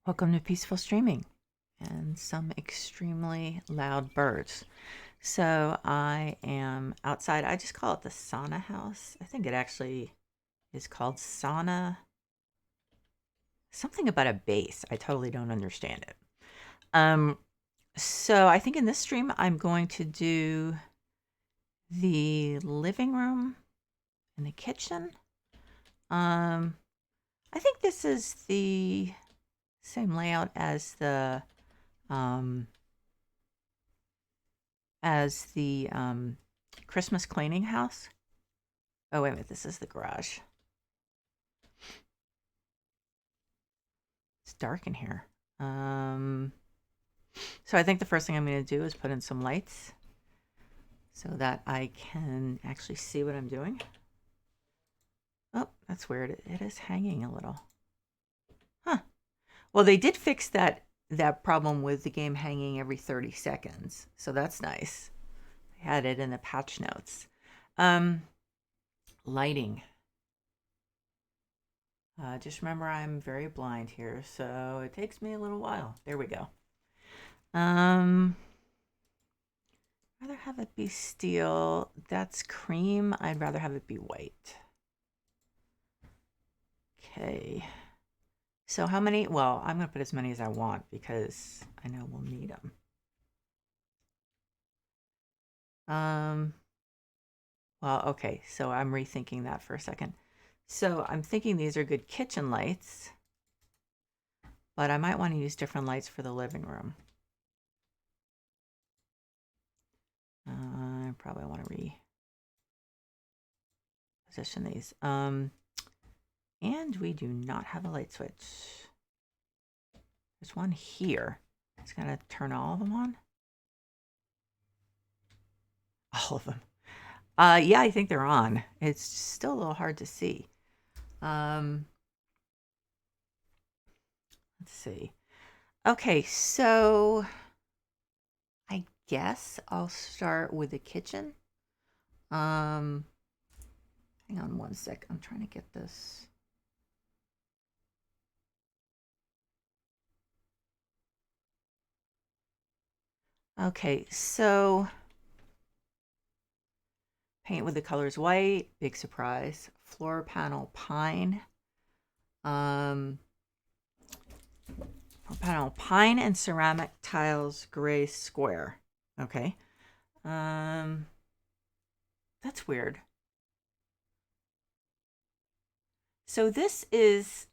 Welcome to Peaceful Streaming and some extremely loud birds. So I am outside. I just call it the Sauna house. I think it actually is called Sauna. Something about a base. I totally don't understand it. Um, so I think in this stream I'm going to do the living room and the kitchen. I think this is the same layout um, as the Christmas cleaning house. Oh, wait a minute. This is the garage. It's dark in here. So I think the first thing I'm going to do is put in some lights so that I can actually see what I'm doing. Oh, that's weird. It is hanging a little. Huh. Well, they did fix that problem with the game hanging every 30 seconds. So that's nice. I had it in the patch notes. Lighting. Just remember I'm very blind here, so it takes me a little while. There we go. Rather have it be steel. That's cream. I'd rather have it be white. Okay. So how many? Well, I'm going to put as many as I want because I know we'll need them. Well, okay. So I'm rethinking that for a second. So I'm thinking these are good kitchen lights, but I might want to use different lights for the living room. I probably want to reposition these. And we do not have a light switch. There's one here. It's going to turn all of them on. All of them. Yeah, I think they're on. It's still a little hard to see. Let's see. Okay, so I guess I'll start with the kitchen. Hang on one sec. I'm trying to get this. Okay, so paint with the colors white, big surprise. Floor panel pine. Floor panel pine and ceramic tiles gray square. Okay. That's weird. So this is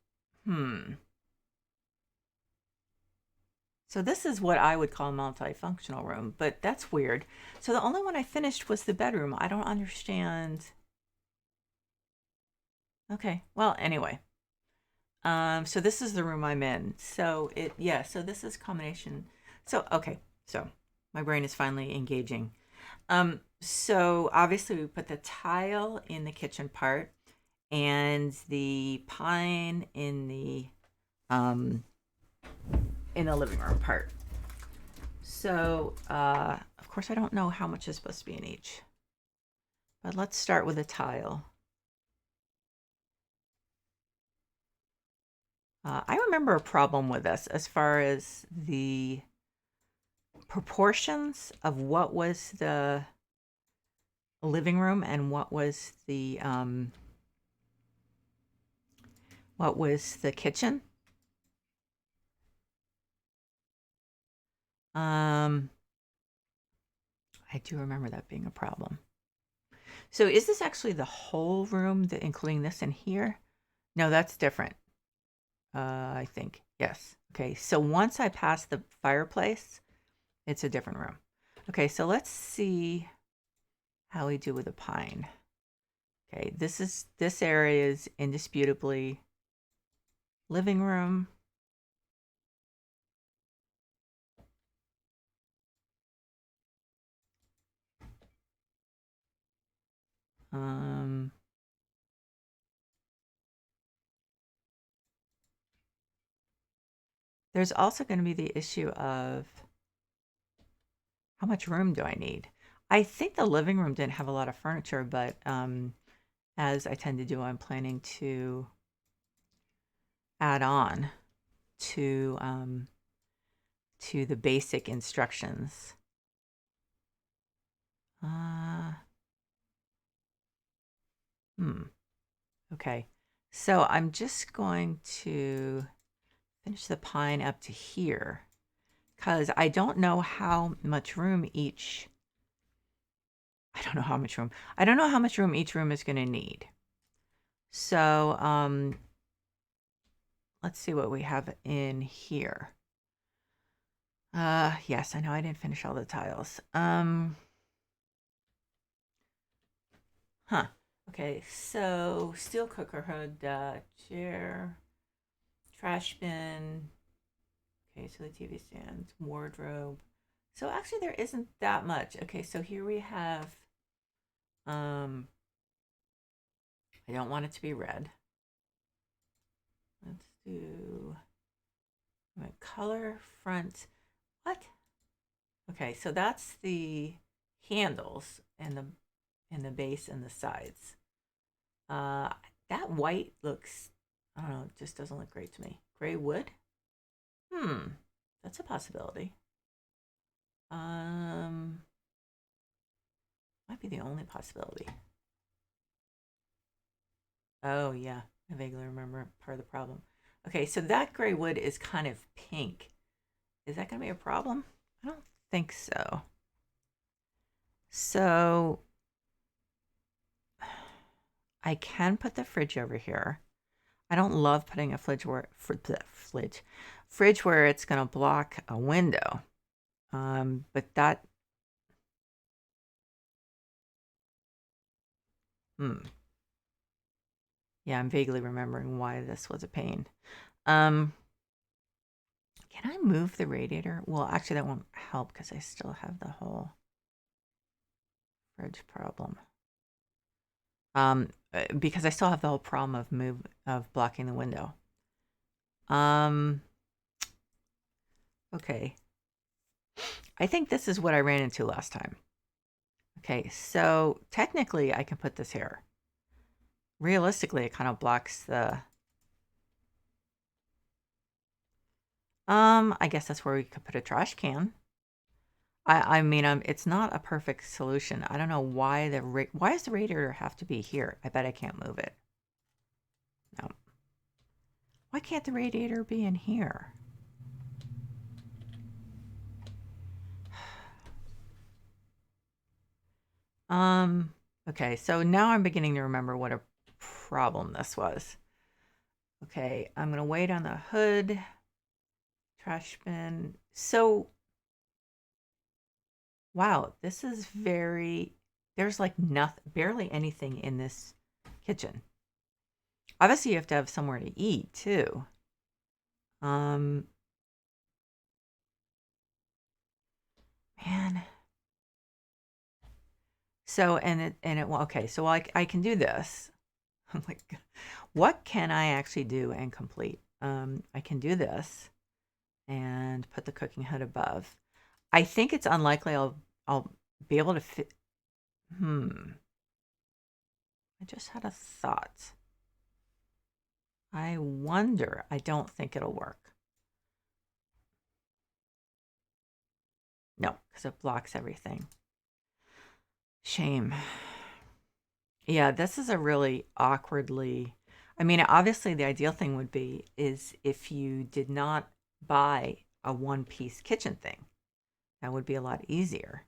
So this is what I would call a multifunctional room, but that's weird. So the only one I finished was the bedroom. I don't understand. Okay. Well, anyway. So this is the room I'm in. So so this is combination. So, okay. So my brain is finally engaging. So obviously we put the tile in the kitchen part and the pine in the living room part. So, of course, I don't know how much is supposed to be in each. But let's start with a tile. I remember a problem with this as far as the proportions of what was the living room and what was the kitchen. I do remember that being a problem. So is this actually the whole room, including this in here? No, that's different. I think. Yes. Okay, so once I pass the fireplace, it's a different room. Okay, so let's see how we do with the pine. Okay, this area is indisputably living room. There's also going to be the issue of how much room do I need? I think the living room didn't have a lot of furniture, but as I tend to do, I'm planning to add on. to the basic instructions. Okay, so I'm just going to finish the pine up to here because I don't know how much room each. I don't know how much room. I don't know how much room each room is going to need. So let's see what we have in here. Yes, I know I didn't finish all the tiles. Okay, so steel cooker hood, chair, trash bin. Okay, so the TV stand, wardrobe. So actually there isn't that much. Okay, so here we have, I don't want it to be red. Let's do my color front. What? Okay, so that's the handles and the base and the sides. That white looks, I don't know, it just doesn't look great to me. Gray wood? That's a possibility. Might be the only possibility. Oh yeah, I vaguely remember part of the problem. Okay, so that gray wood is kind of pink. Is that gonna be a problem? I don't think so. So I can put the fridge over here. I don't love putting a fridge where it's gonna block a window. But that yeah, I'm vaguely remembering why this was a pain. Can I move the radiator? Well, actually that won't help because I still have the whole fridge problem. Because I still have the whole problem of blocking the window. Okay. I think this is what I ran into last time. Okay, so technically I can put this here. Realistically, it kind of blocks the... I guess that's where we could put a trash can. I mean, it's not a perfect solution. I don't know why why does the radiator have to be here? I bet I can't move it. No. Why can't the radiator be in here? Okay, so now I'm beginning to remember what a problem this was. Okay, I'm gonna wait on the hood, trash bin. So, wow, this is there's like nothing, barely anything in this kitchen. Obviously, you have to have somewhere to eat too. Man. So, okay, so I can do this. I'm like, what can I actually do and complete? I can do this and put the cooking hood above. I think it's unlikely I'll be able to fit. I just had a thought. I wonder. I don't think it'll work. No, because it blocks everything. Shame. Yeah, this is a really awkwardly. I mean, obviously, the ideal thing would be is if you did not buy a one-piece kitchen thing. That would be a lot easier.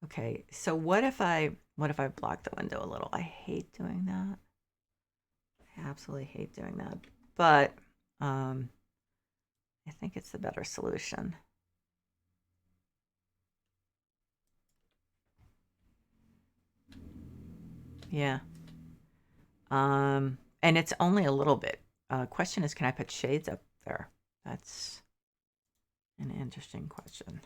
Okay, so what if I block the window a little? I hate doing that. I absolutely hate doing that. But I think it's the better solution. Yeah. And it's only a little bit. Question is, can I put shades up there? That's an interesting question.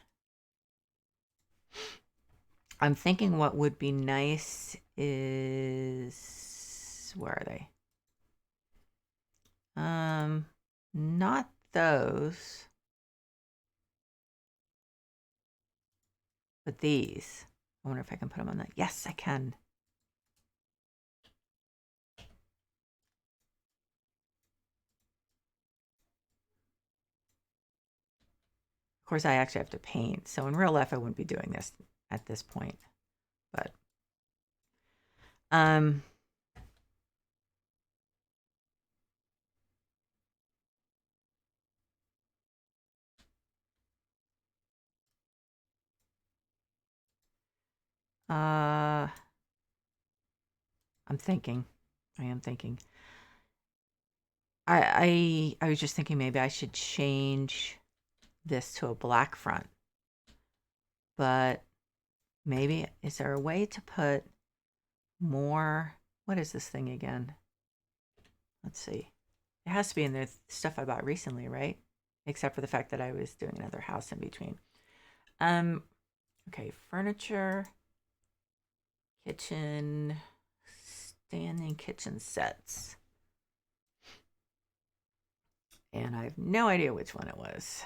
I'm thinking what would be nice is, where are they? Not those, but these. I wonder if I can put them on that. Yes, I can. Of course, I actually have to paint. So in real life, I wouldn't be doing this at this point. But um, I'm thinking. I am thinking. I was just thinking maybe I should change this to a black front. But maybe, is there a way to put more? What is this thing again? Let's see. It has to be in the stuff I bought recently, right? Except for the fact that I was doing another house in between. Okay, furniture, kitchen, standing kitchen sets. And I have no idea which one it was.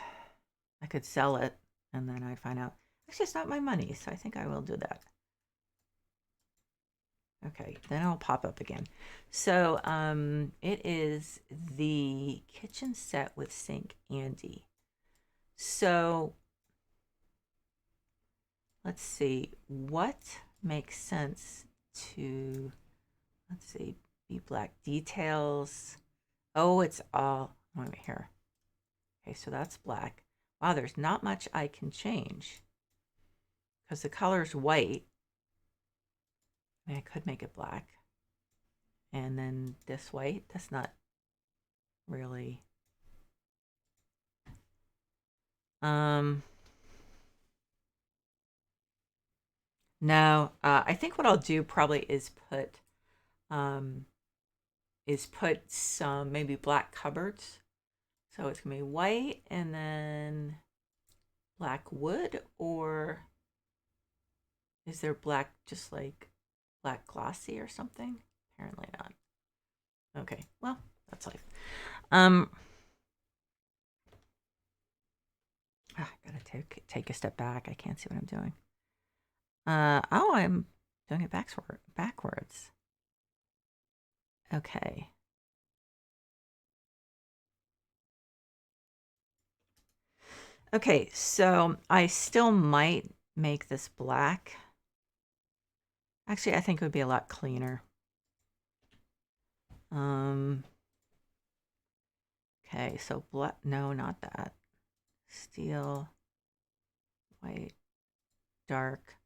I could sell it and then I'd find out. Actually, it's not my money, so I think I will do that. Okay, then it'll pop up again. So it is the kitchen set with sink Andy. So let's see what makes sense to, let's see, be black details. Oh, it's all, wait here. Okay, so that's black. Wow, there's not much I can change because the color's white. I mean, I could make it black. And then this white, that's not really. No, I think what I'll do probably is put some maybe black cupboards. So it's gonna be white and then black wood, or is there black just like black glossy or something? Apparently not. Okay, well, that's life. I gotta take a step back. I can't see what I'm doing. Oh, I'm doing it backwards. Okay. Okay, so I still might make this black. Actually, I think it would be a lot cleaner. Okay, so black, no, not that. Steel, white, dark.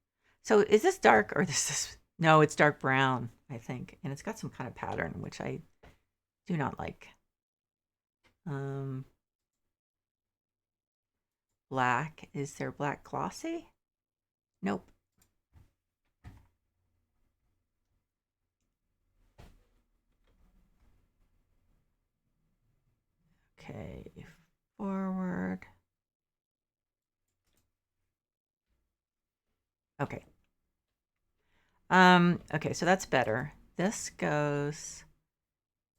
So is this dark or this is, no, it's dark brown, I think. And it's got some kind of pattern, which I do not like. Black, is there black glossy? Nope. Okay, forward. Okay. Okay, so that's better. This goes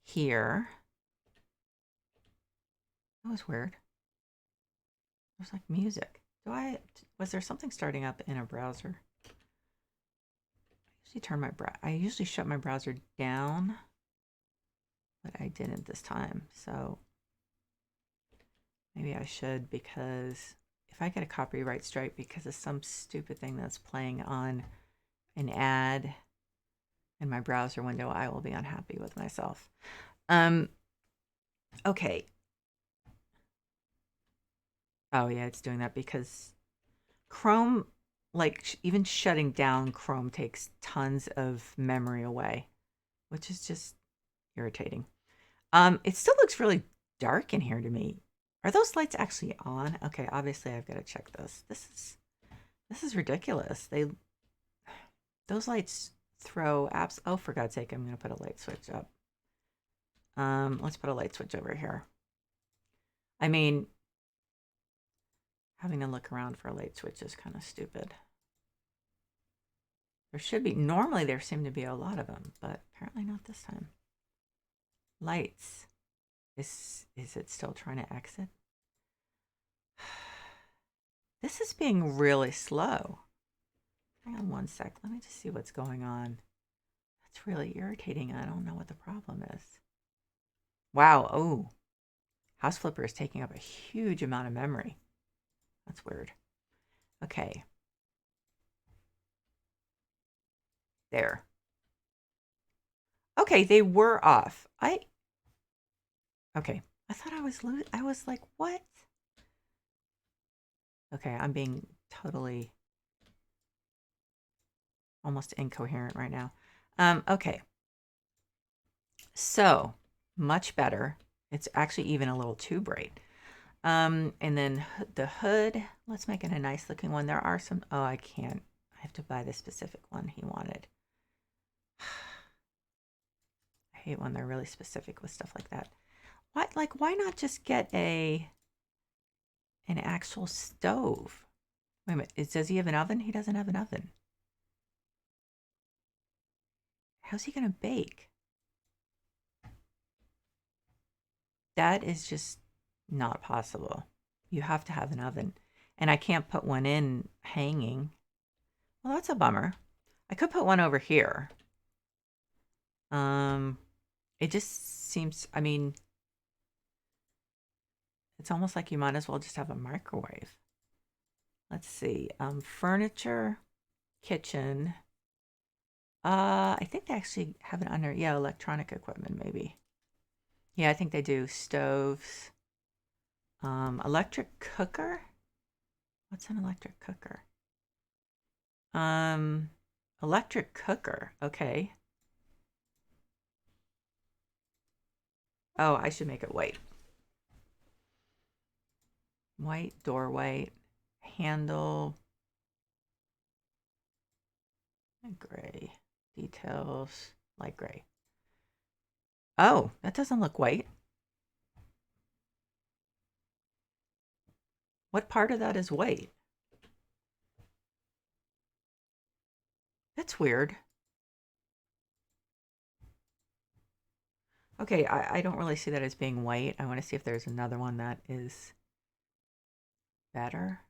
here. That was weird. There's like music. Was there something starting up in a browser? I usually shut my browser down, but I didn't this time. So maybe I should, because if I get a copyright strike because of some stupid thing that's playing on an ad in my browser window, I will be unhappy with myself. Okay. Oh yeah, it's doing that because Chrome, like even shutting down Chrome takes tons of memory away, which is just irritating. It still looks really dark in here to me. Are those lights actually on? Okay, obviously I've got to check this. This is ridiculous. Those lights throw apps. Oh, for God's sake, I'm gonna put a light switch up. Let's put a light switch over here. I mean, having to look around for a light switch is kind of stupid. There should be, normally there seem to be a lot of them, but apparently not this time. Lights. Is it still trying to exit? This is being really slow. Hang on one sec. Let me just see what's going on. That's really irritating. I don't know what the problem is. Wow. Oh, House Flipper is taking up a huge amount of memory. That's weird. Okay. There. Okay, they were off. Okay. I thought I was like, what? Okay, I'm being totally almost incoherent right now. Okay. So, much better. It's actually even a little too bright. And then the hood, let's make it a nice looking one. There are some, oh, I can't. I have to buy the specific one he wanted. I hate when they're really specific with stuff like that. Why not just get an actual stove? Wait a minute, does he have an oven? He doesn't have an oven. How's he gonna bake? That is just not possible. You have to have an oven. And I can't put one in hanging. Well, that's a bummer. I could put one over here. It just seems, I mean, it's almost like you might as well just have a microwave. Let's see. Furniture, kitchen. I think they actually have it under, yeah, electronic equipment maybe. Yeah, I think they do. Stoves. Electric cooker. What's an electric cooker? Electric cooker. Okay. Oh, I should make it white. White, door white, handle, gray, details, light gray. Oh, that doesn't look white. What part of that is white? That's weird. Okay, I don't really see that as being white. I want to see if there's another one that is better.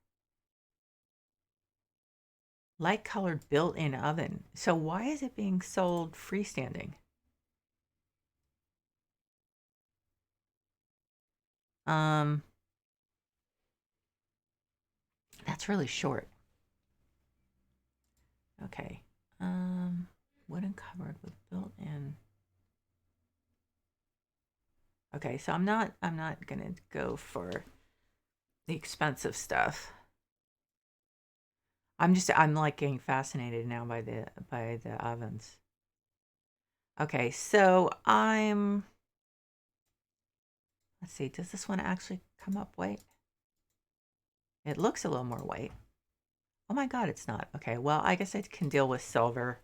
Light colored built-in oven. So why is it being sold freestanding? That's really short. Okay. Wooden cupboard with built-in. Okay, so I'm not gonna go for the expensive stuff. I'm like getting fascinated now by the ovens. Okay, so let's see, does this one actually come up white? It looks a little more white. Oh my god, it's not. Okay, well, I guess I can deal with silver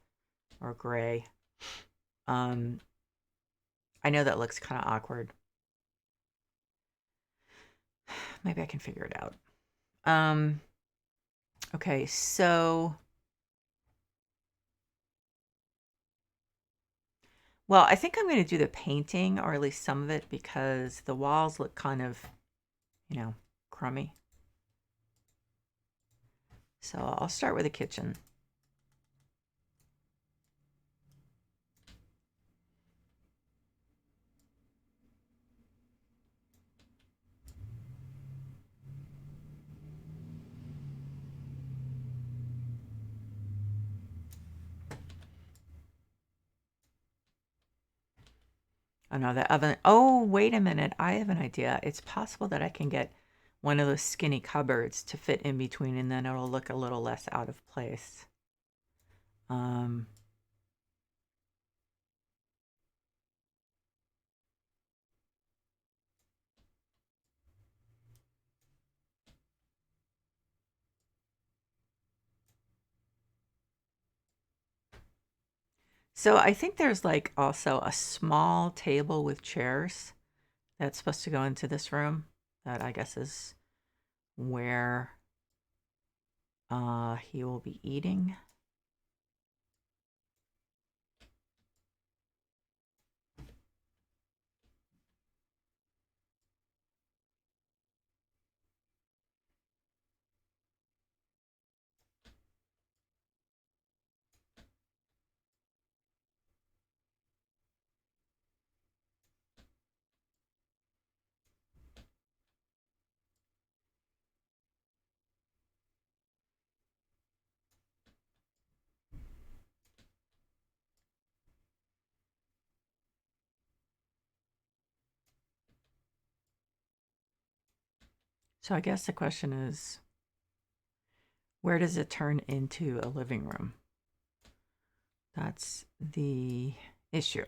or gray. I know that looks kind of awkward. Maybe I can figure it out. Okay, so well, I think I'm going to do the painting, or at least some of it, because the walls look kind of, crummy. So I'll start with the kitchen. Oh no, the oven. Oh, wait a minute. I have an idea. It's possible that I can get one of those skinny cupboards to fit in between, and then it'll look a little less out of place. So I think there's like also a small table with chairs that's supposed to go into this room that I guess is where he will be eating. So I guess the question is, where does it turn into a living room? That's the issue.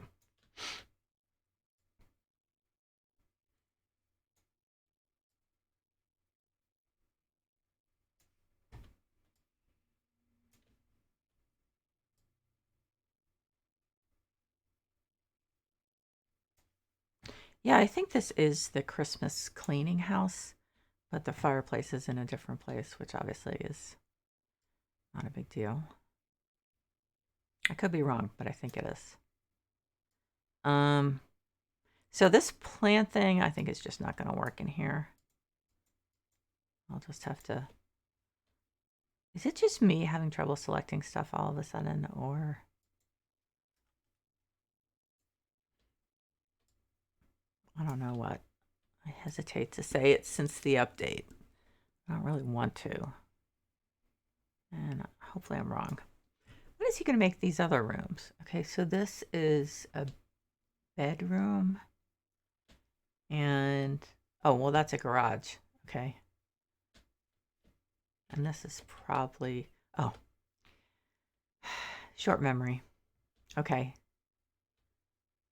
Yeah, I think this is the Christmas cleaning house, but the fireplace is in a different place, which obviously is not a big deal. I could be wrong, but I think it is. So this plant thing, I think is just not going to work in here. I'll just have to... Is it just me having trouble selecting stuff all of a sudden, or... I don't know what. I hesitate to say it since the update. I don't really want to. And hopefully I'm wrong. What is he going to make these other rooms? Okay, so this is a bedroom. And, oh, well, that's a garage. Okay. And this is probably, oh, short memory. Okay.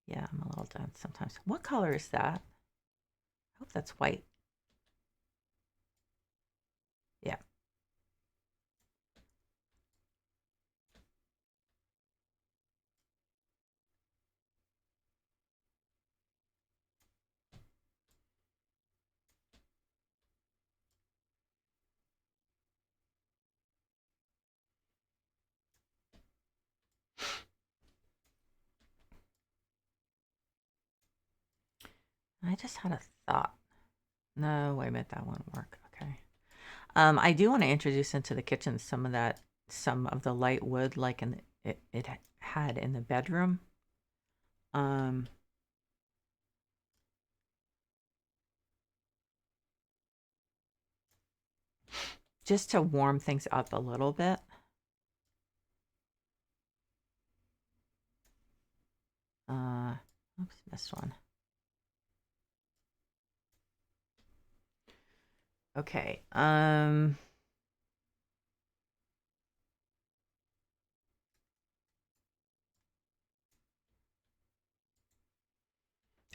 Yeah, I'm a little dense sometimes. What color is that? I hope that's white. Yeah. I just had a thought. No, wait a minute, that won't work. Okay. I do want to introduce into the kitchen some of the light wood like it had in the bedroom. Um, just to warm things up a little bit. Oops, missed one. Okay.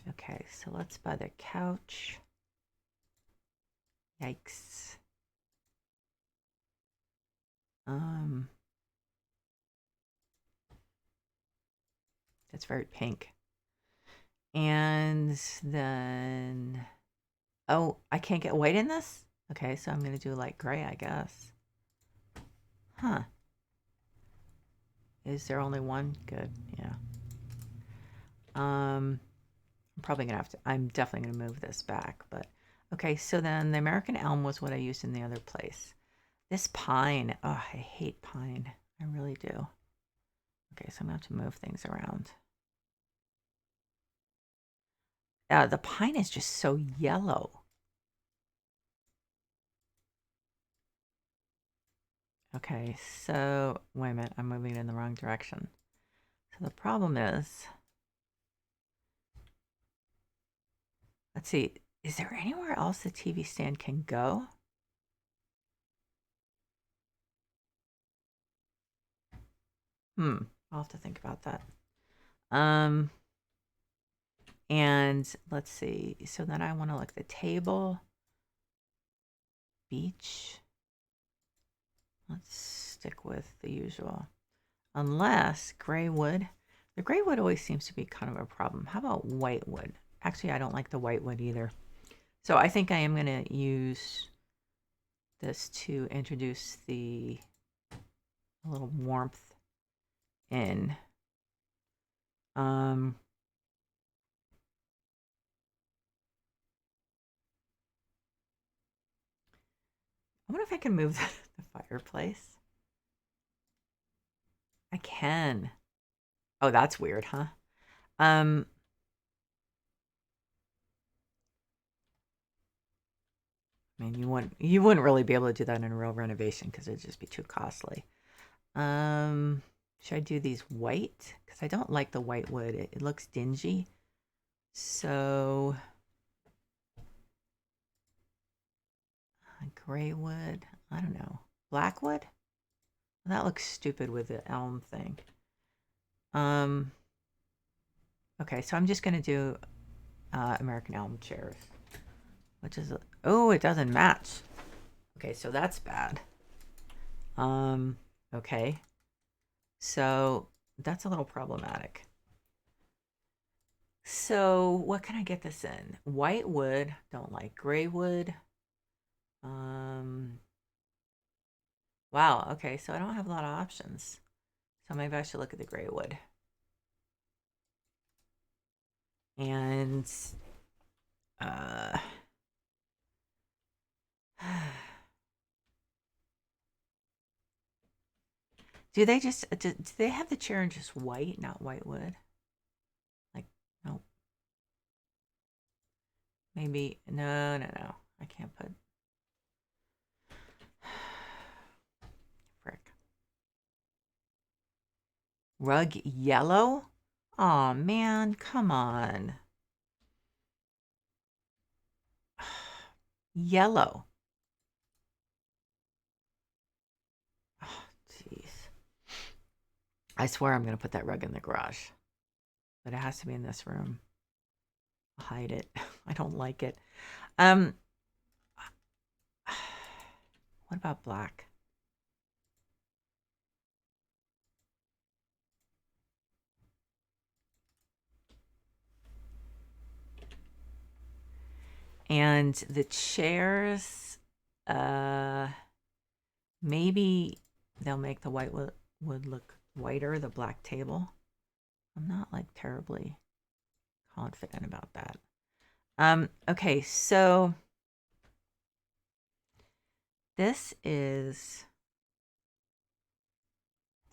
Okay, so let's buy the couch. Yikes. It's very pink. And then, oh, I can't get white in this? Okay, so I'm going to do light gray, I guess. Huh. Is there only one? Good, yeah. I'm probably going to have to, I'm definitely going to move this back, but okay, so then the American elm was what I used in the other place. This pine, oh, I hate pine. I really do. Okay, so I'm going to have to move things around. The pine is just so yellow. Okay, so wait a minute, I'm moving in the wrong direction. So the problem is, let's see, is there anywhere else the TV stand can go? I'll have to think about that. And let's see, so then I want to look at the table, beach. Let's stick with the usual. Unless gray wood. The gray wood always seems to be kind of a problem. How about white wood? Actually, I don't like the white wood either. So I think I am going to use this to introduce a little warmth in. I wonder if I can move the fireplace. I can. Oh, that's weird, huh? I mean, you wouldn't really be able to do that in a real renovation because it'd just be too costly. Should I do these white? Because I don't like the white wood. It looks dingy. So Gray wood. I don't know. Black wood? That looks stupid with the elm thing. Okay, so I'm just going to do American elm chairs, which is, oh, it doesn't match. Okay, so that's bad. Okay. So that's a little problematic. So what can I get this in? White wood, don't like gray wood. Wow, okay, so I don't have a lot of options. So maybe I should look at the gray wood. And do they have the chair in just white, not white wood? Like, no. Maybe, no. I can't put. Frick. Rug yellow? Aw, man, come on. Yellow. Oh, jeez. I swear I'm going to put that rug in the garage. But it has to be in this room. I'll hide it. I don't like it. What about black? And the chairs, maybe they'll make the white wood look whiter, the black table. I'm not like terribly confident about that. Okay, so this is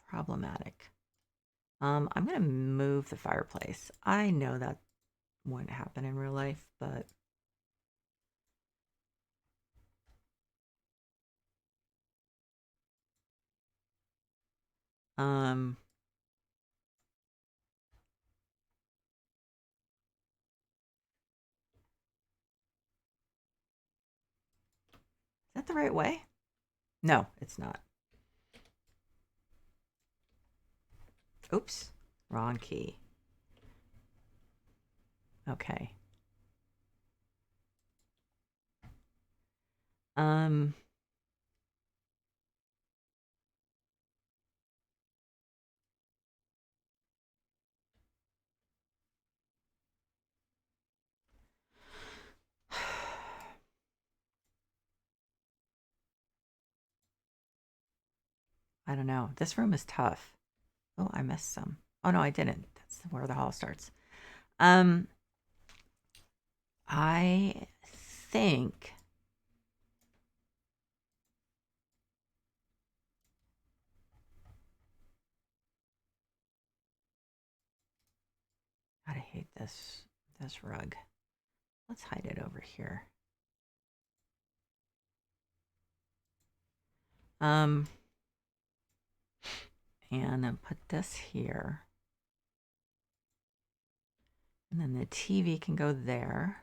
problematic. I'm going to move the fireplace. I know that wouldn't happen in real life, but is that the right way? No, it's not. Oops, wrong key. Okay. I don't know. This room is tough. Oh, I missed some. Oh no, I didn't. That's where the hall starts. I think God, I hate this rug. Let's hide it over here. And then put this here. And then the TV can go there.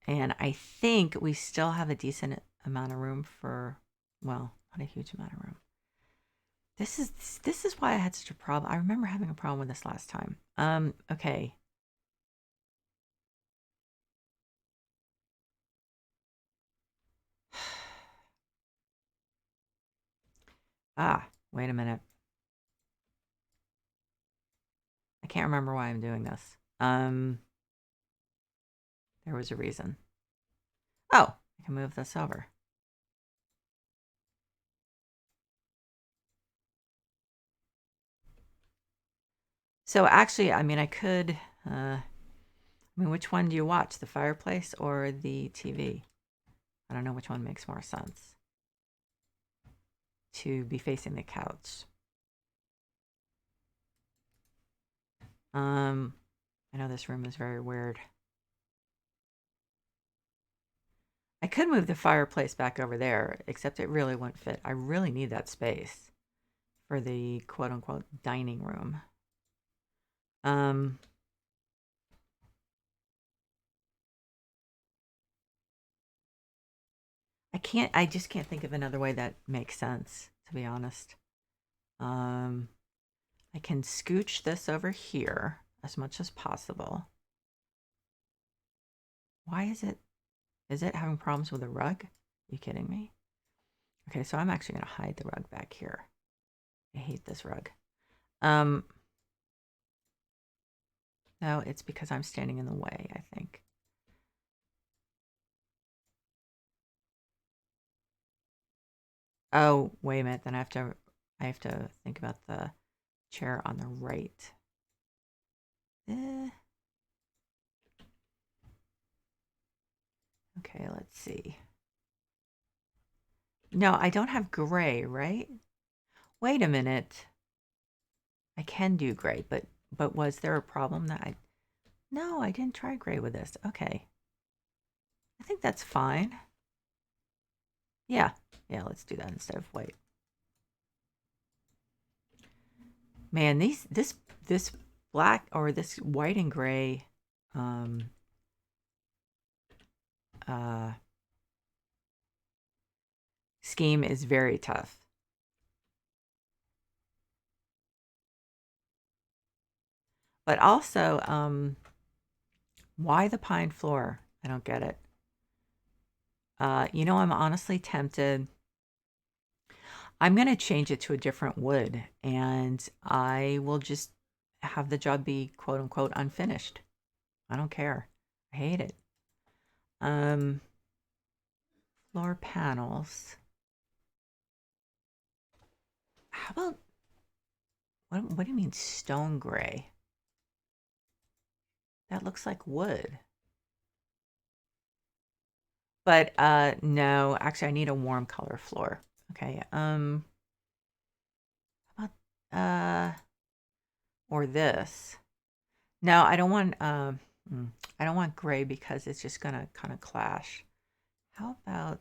And I think we still have a decent amount of room for, well, not a huge amount of room. This is why I had such a problem. I remember having a problem with this last time. Okay. Wait a minute. I can't remember why I'm doing this. There was a reason. Oh, I can move this over. So actually, I mean, I could, which one do you watch? The fireplace or the TV? I don't know which one makes more sense to be facing the couch. I know this room is very weird. I could move the fireplace back over there, except it really wouldn't fit. I really need that space for the quote-unquote dining room. I just can't think of another way that makes sense, to be honest. Um, I can scooch this over here as much as possible. Why is it having problems with the rug? Are you kidding me? Okay, so I'm actually going to hide the rug back here. I hate this rug. No, it's because I'm standing in the way, I think. Oh, wait a minute. Then I have to think about the chair on the right. Eh. Okay, let's see. No, I don't have gray, right? Wait a minute. I can do gray, but was there a problem that I... No, I didn't try gray with this. Okay. I think that's fine. Yeah. Yeah, let's do that instead of white. Man, this black or this white and gray uh scheme is very tough. But also, why the pine floor? I don't get it. You know, I'm honestly tempted. I'm going to change it to a different wood, and I will just have the job be quote unquote unfinished. I don't care. I hate it. Um, Floor panels. How about what do you mean stone gray? That looks like wood. But no, actually I need a warm color floor. Okay. How about or this? No, I don't want I don't want gray because it's just gonna kind of clash. How about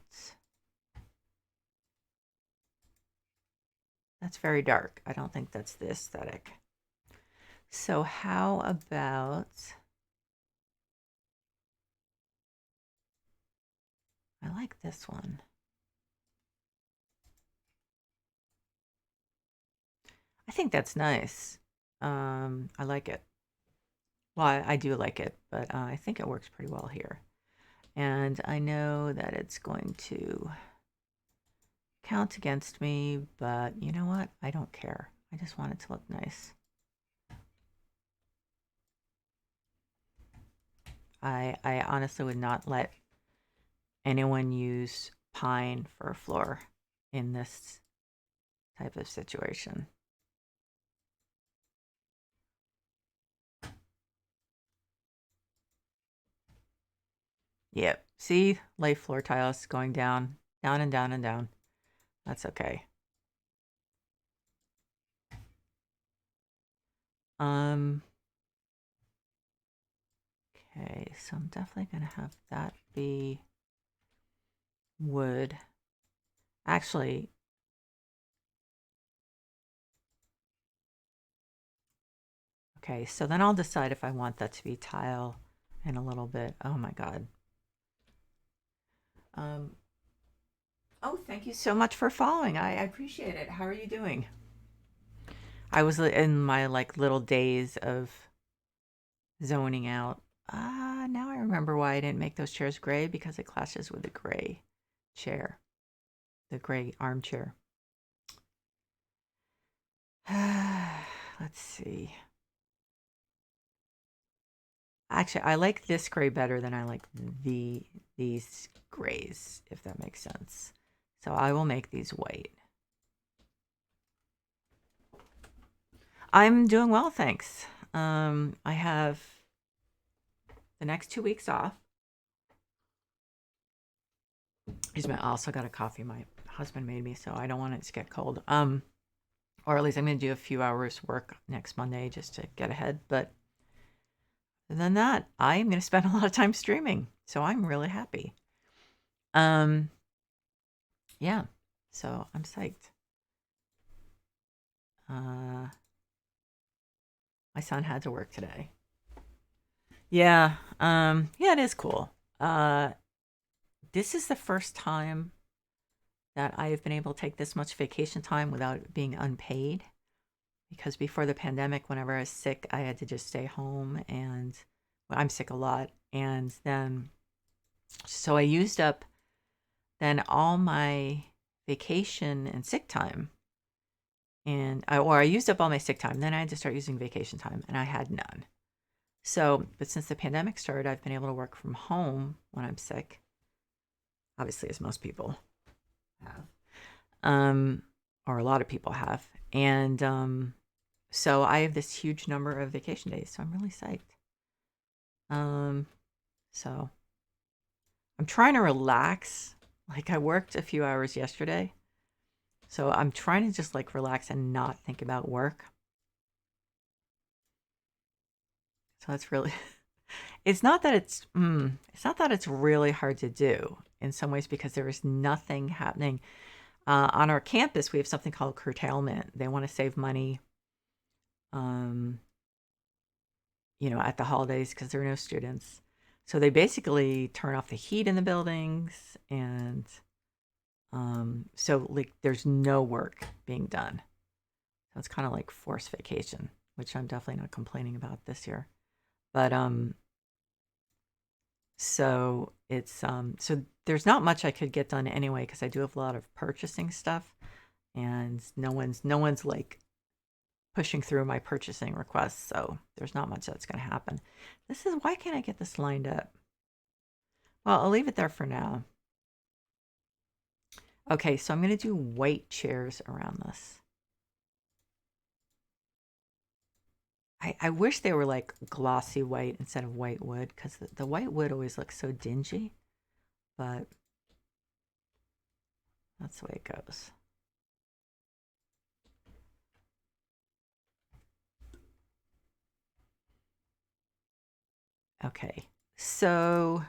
that's very dark. I don't think that's the aesthetic. So how about I like this one. I think that's nice. I like it. Well, I do like it, but I think it works pretty well here. And I know that it's going to count against me, but you know what? I don't care. I just want it to look nice. I honestly would not let anyone use pine for a floor in this type of situation. Yep. See, lay floor tiles going down, down and down and down. That's okay. Okay, so I'm definitely gonna have that be wood. Actually, okay, so then I'll decide if I want that to be tile in a little bit. Oh my God. Um, oh, thank you so much for following. I appreciate it. How are you doing? I was in my like little days of zoning out. Ah, now I remember why I didn't make those chairs gray because it clashes with the gray chair, the gray armchair. Let's see. Actually, I like this gray better than I like these grays, if that makes sense. So I will make these white. I'm doing well, thanks. I have the next 2 weeks off. Excuse me, I also got a coffee my husband made me, so I don't want it to get cold. Or at least I'm going to do a few hours work next Monday just to get ahead. But other than that, I am going to spend a lot of time streaming, so I'm really happy. Yeah, so I'm psyched. My son had to work today. Yeah, yeah, it is cool. This is the first time that I have been able to take this much vacation time without it being unpaid. Because before the pandemic, whenever I was sick, I had to just stay home, and well, I'm sick a lot. And then, so I used up then all my vacation and sick time. Or I used up all my sick time. Then I had to start using vacation time, and I had none. So, but since the pandemic started, I've been able to work from home when I'm sick, obviously, as most people have, or a lot of people have. And so I have this huge number of vacation days. So I'm really psyched. So I'm trying to relax. Like, I worked a few hours yesterday. So I'm trying to just like relax and not think about work. So it's really, it's not that it's really hard to do in some ways, because there is nothing happening. On our campus, we have something called curtailment. They want to save money, at the holidays, because there are no students. So they basically turn off the heat in the buildings, and so like there's no work being done. So it's kind of like forced vacation, which I'm definitely not complaining about this year. But so it's so there's not much I could get done anyway, because I do have a lot of purchasing stuff, and no one's like pushing through my purchasing requests, so there's not much that's going to happen. Why can't I get this lined up? Well, I'll leave it there for now. Okay, so I'm going to do white chairs around this. I wish they were like glossy white instead of white wood, because the white wood always looks so dingy, but that's the way it goes. Okay, so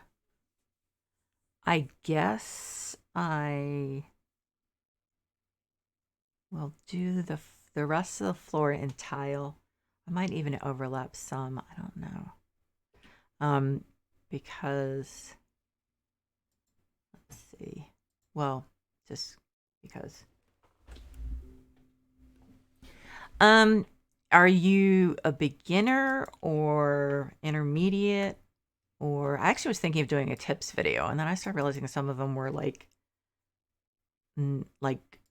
I guess I will do the rest of the floor in tile. I might even overlap some. I don't know. Because let's see. Well, just because. Are you a beginner or intermediate? Or I actually was thinking of doing a tips video, and then I started realizing some of them were like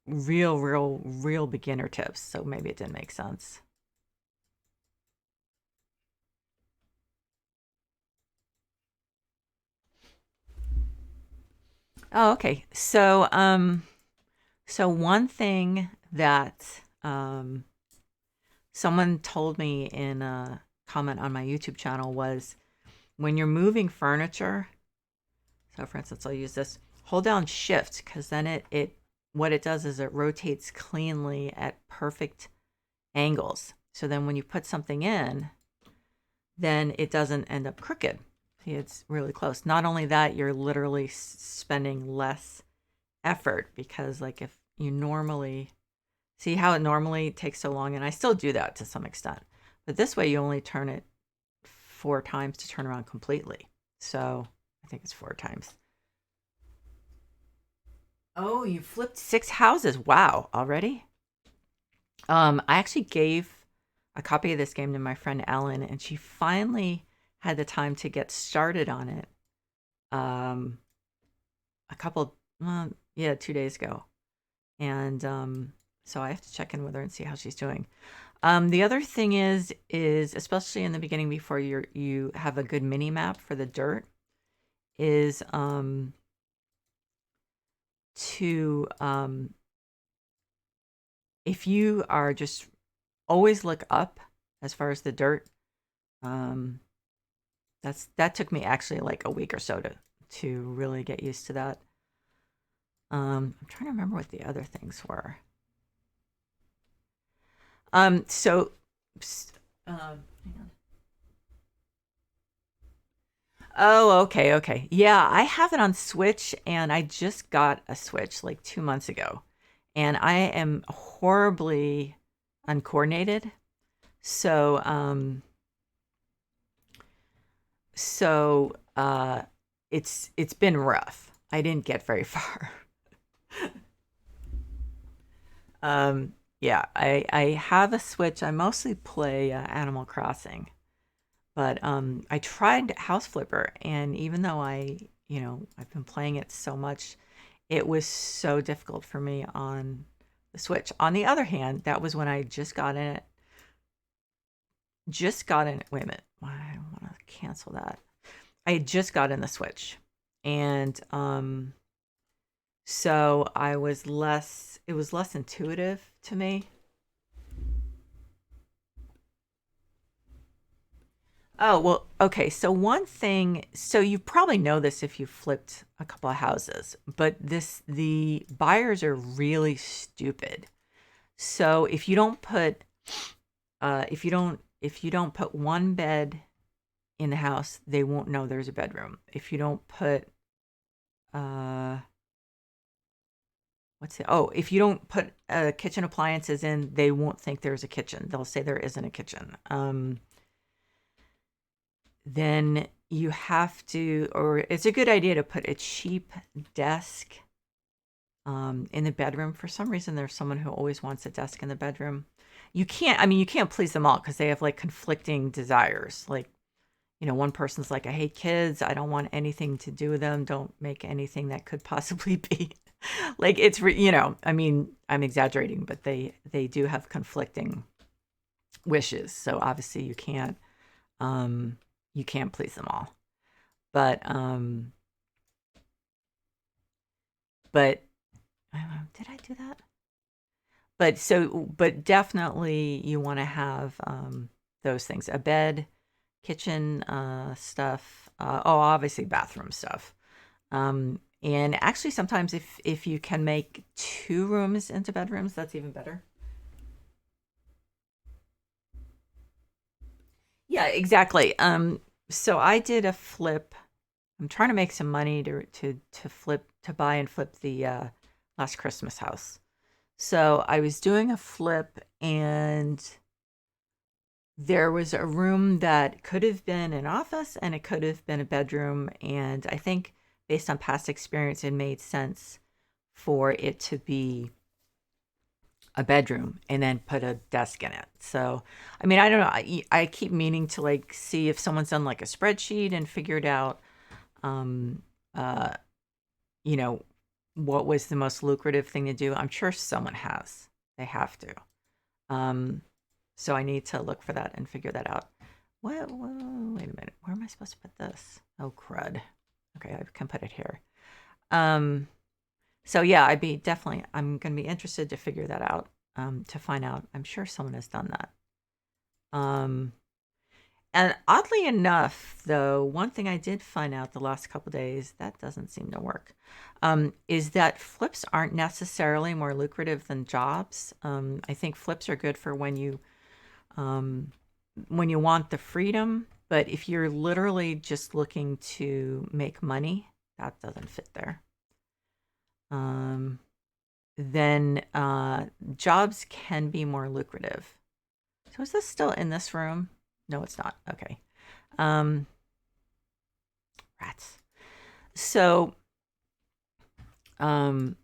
real beginner tips. So maybe it didn't make sense. Oh, okay. So one thing that someone told me in a comment on my YouTube channel was, when you're moving furniture, so for instance, I'll use this, hold down shift, because then it what it does is it rotates cleanly at perfect angles. So then when you put something in, then it doesn't end up crooked. See, it's really close. Not only that, you're literally spending less effort, because like if you normally see how it normally takes so long, and I still do that to some extent, but this way you only turn it 4 times to turn around completely. So I think it's 4 times. Oh, you flipped 6 houses. Wow, already? I actually gave a copy of this game to my friend Ellen, and she finally had the time to get started on it. A couple, 2 days ago. And so I have to check in with her and see how she's doing. The other thing is especially in the beginning, before you have a good mini map for the dirt, is to if you are just always look up as far as the dirt. That took me actually like a week or so to really get used to that. I'm trying to remember what the other things were. So hang on. Oh, okay. Yeah, I have it on Switch, and I just got a Switch like 2 months ago, and I am horribly uncoordinated. So, so it's been rough. I didn't get very far. Yeah, I have a Switch. I mostly play Animal Crossing, but I tried House Flipper, and even though I've been playing it so much, it was so difficult for me on the Switch. On the other hand, that was when I just got in it. Just got in it. Wait a minute. I want to cancel that. I had just got in the Switch, and so I was less. It was less intuitive to me. Oh, well, okay. So one thing, so you probably know this if you flipped a couple of houses, but the buyers are really stupid. So if you don't put one bed in the house, they won't know there's a bedroom. If you don't put uh what's it? Oh, if you don't put kitchen appliances in, they won't think there's a kitchen. They'll say there isn't a kitchen. Then you have to, or it's a good idea to put a cheap desk in the bedroom. For some reason, there's someone who always wants a desk in the bedroom. You can't please them all because they have like conflicting desires. Like, one person's like, I hate kids. I don't want anything to do with them. Don't make anything that could possibly be like I'm exaggerating, but they do have conflicting wishes. So obviously you can't please them all. But but did I do that? But definitely you want to have those things: a bed, kitchen stuff. Obviously bathroom stuff. And actually, sometimes if you can make two rooms into bedrooms, that's even better. Yeah, exactly. So I did a flip. I'm trying to make some money to buy and flip the last Christmas house. So I was doing a flip, and there was a room that could have been an office and it could have been a bedroom. And I think based on past experience, it made sense for it to be a bedroom and then put a desk in it. So, I mean, I don't know. I keep meaning to like see if someone's done like a spreadsheet and figured out, um, uh, you know, what was the most lucrative thing to do. I'm sure someone has. They have to. Um, so I need to look for that and figure that out. What? Whoa, wait a minute. Where am I supposed to put this? Oh, crud. Okay, I can put it here. Um, so yeah, I'm going to be interested to figure that out, to find out. I'm sure someone has done that. Um, and oddly enough, though, one thing I did find out the last couple days that doesn't seem to work, is that flips aren't necessarily more lucrative than jobs. I think flips are good for um, when you want the freedom, but if you're literally just looking to make money, that doesn't fit there. Um, then jobs can be more lucrative. So is this still in this room? No, it's not. Okay. Um, rats. So, um,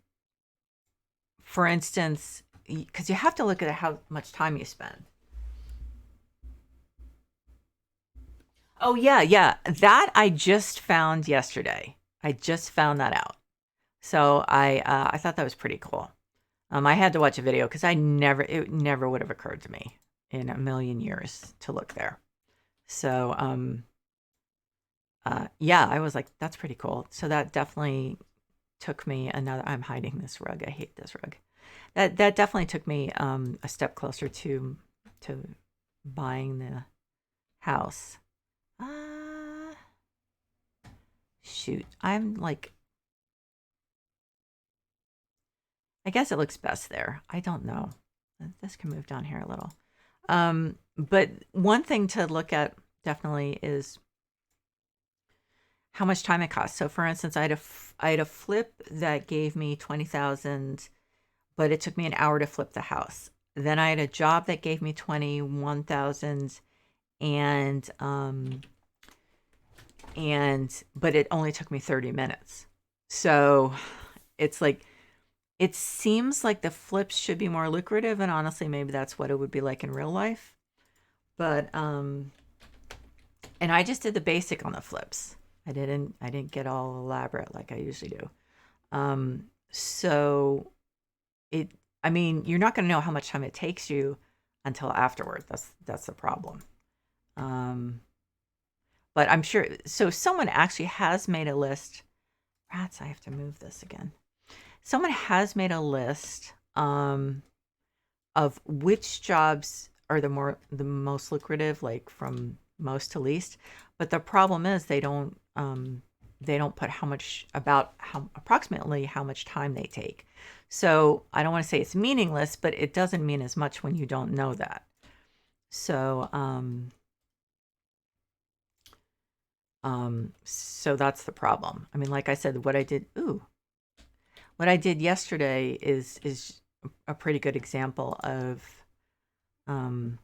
for instance, because you have to look at how much time you spend. Oh yeah, yeah. That I just found yesterday. I just found that out. So I thought that was pretty cool. I had to watch a video because it never would have occurred to me in a million years to look there. So yeah, I was like, that's pretty cool. So that definitely took me another. I'm hiding this rug. I hate this rug. That definitely took me a step closer to buying the house. Uh, Shoot, I'm like, I guess it looks best there. I don't know. This can move down here a little. But one thing to look at definitely is how much time it costs. So, for instance, I had a flip that gave me 20,000, but it took me an hour to flip the house. Then I had a job that gave me 21,000, and but it only took me 30 minutes. So it's like it seems like the flips should be more lucrative, and honestly, maybe that's what it would be like in real life. But and I just did the basic on the flips. I didn't get all elaborate like I usually do. So it I mean, you're not going to know how much time it takes you until afterward. That's the problem. Um, but I'm sure so someone actually has made a list. Rats, I have to move this again. Someone has made a list of which jobs are the most lucrative, like from most to least. But the problem is they don't put how much about how approximately how much time they take. So I don't want to say it's meaningless, but it doesn't mean as much when you don't know that. So so that's the problem. I mean, like I said, what I did yesterday is a pretty good example of um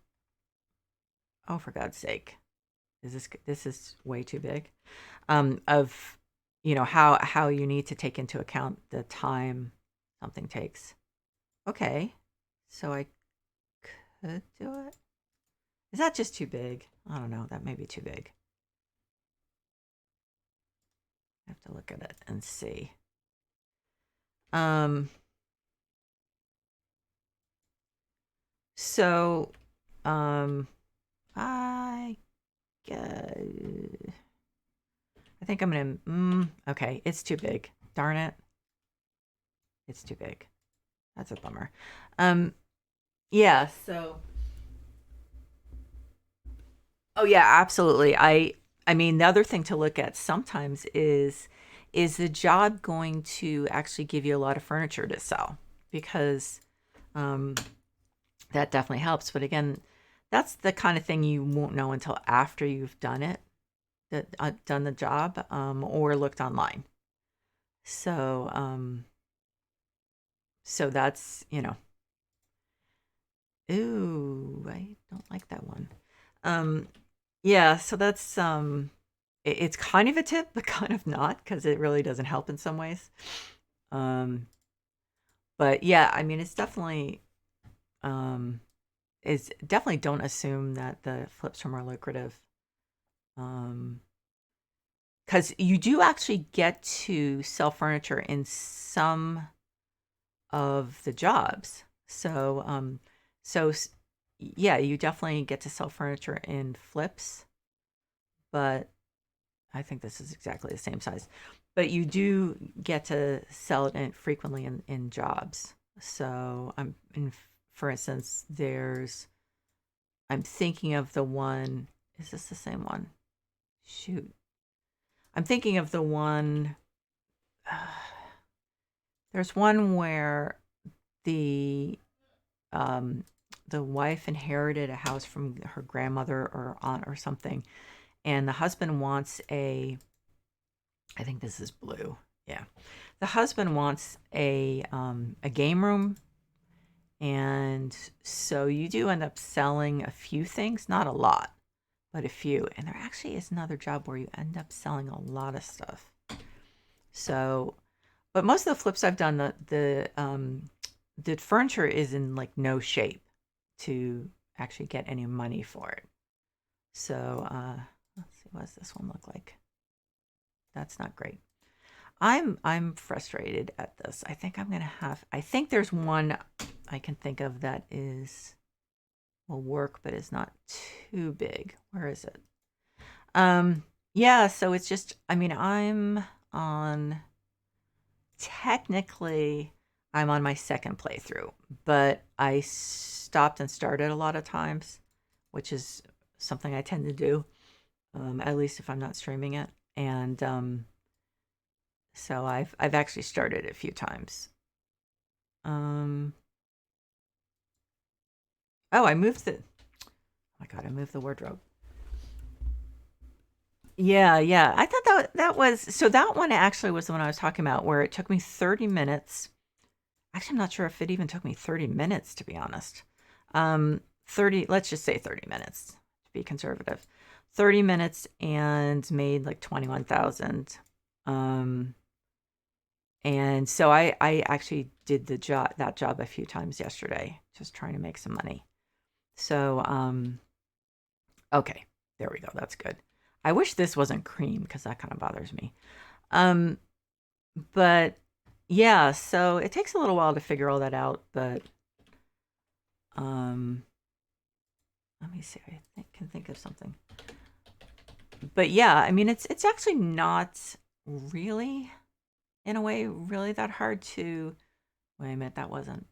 oh, for God's sake, this is way too big. Of how you need to take into account the time something takes. Okay, so I could do it. Is that just too big? I don't know. That may be too big. I have to look at it and see. Um, so, um, I I think I'm gonna. Okay, it's too big. Darn it, it's too big. That's a bummer. Um, yeah. So, oh yeah, absolutely. I mean, the other thing to look at sometimes is the job going to actually give you a lot of furniture to sell? Because um, that definitely helps. But again, that's the kind of thing you won't know until after you've done it, done the job, or looked online. So, so that's ooh, I don't like that one. Um, yeah, so that's it's kind of a tip, but kind of not because it really doesn't help in some ways. Um, but yeah, I mean, um, it's definitely don't assume that the flips are more lucrative. Um, because you do actually get to sell furniture in some of the jobs. So, yeah, you definitely get to sell furniture in flips, but I think this is exactly the same size. But you do get to sell it frequently in jobs. So for instance, I'm thinking of the one. Is this the same one? Shoot, I'm thinking of the one. There's one where the um, the wife inherited a house from her grandmother or aunt or something, and the husband wants I think this is blue. Yeah. The husband wants a game room, and so you do end up selling a few things, not a lot, but a few. And there actually is another job where you end up selling a lot of stuff. So, but most of the flips I've done, the furniture is in like no shape to actually get any money for it. So, let's see, what does this one look like? That's not great. I'm frustrated at this. I think there's one I can think of that will work, but is not too big. Where is it? Yeah, so it's just I mean, on technically I'm on my second playthrough, but I stopped and started a lot of times, which is something I tend to do, at least if I'm not streaming it. And so I've actually started a few times. Um, oh, oh my God, I moved the wardrobe. Yeah, yeah. I thought that was so that one actually was the one I was talking about where it took me 30 minutes. Actually, I'm not sure if it even took me 30 minutes to be honest. 30, let's just say 30 minutes to be conservative. 30 minutes and made like 21,000. Um And so I actually did that job a few times yesterday, just trying to make some money. So okay, there we go. That's good. I wish this wasn't cream because that kind of bothers me. Um, but yeah, so it takes a little while to figure all that out. But um, let me see. Can think of something. But yeah, I mean, it's actually not really, in a way, really that hard to. Wait a minute, that wasn't.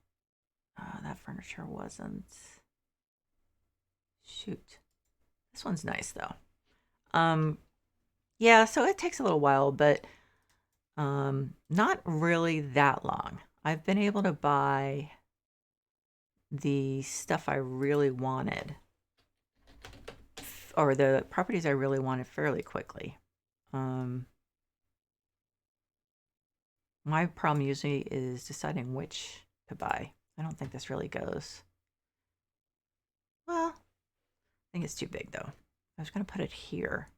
That furniture wasn't. Shoot, this one's nice though. Um, yeah, so it takes a little while, but not really that long. I've been able to buy the stuff I really wanted, or the properties I really wanted fairly quickly. My problem usually is deciding which to buy. I don't think this really goes. Well, I think it's too big though. I was gonna put it here,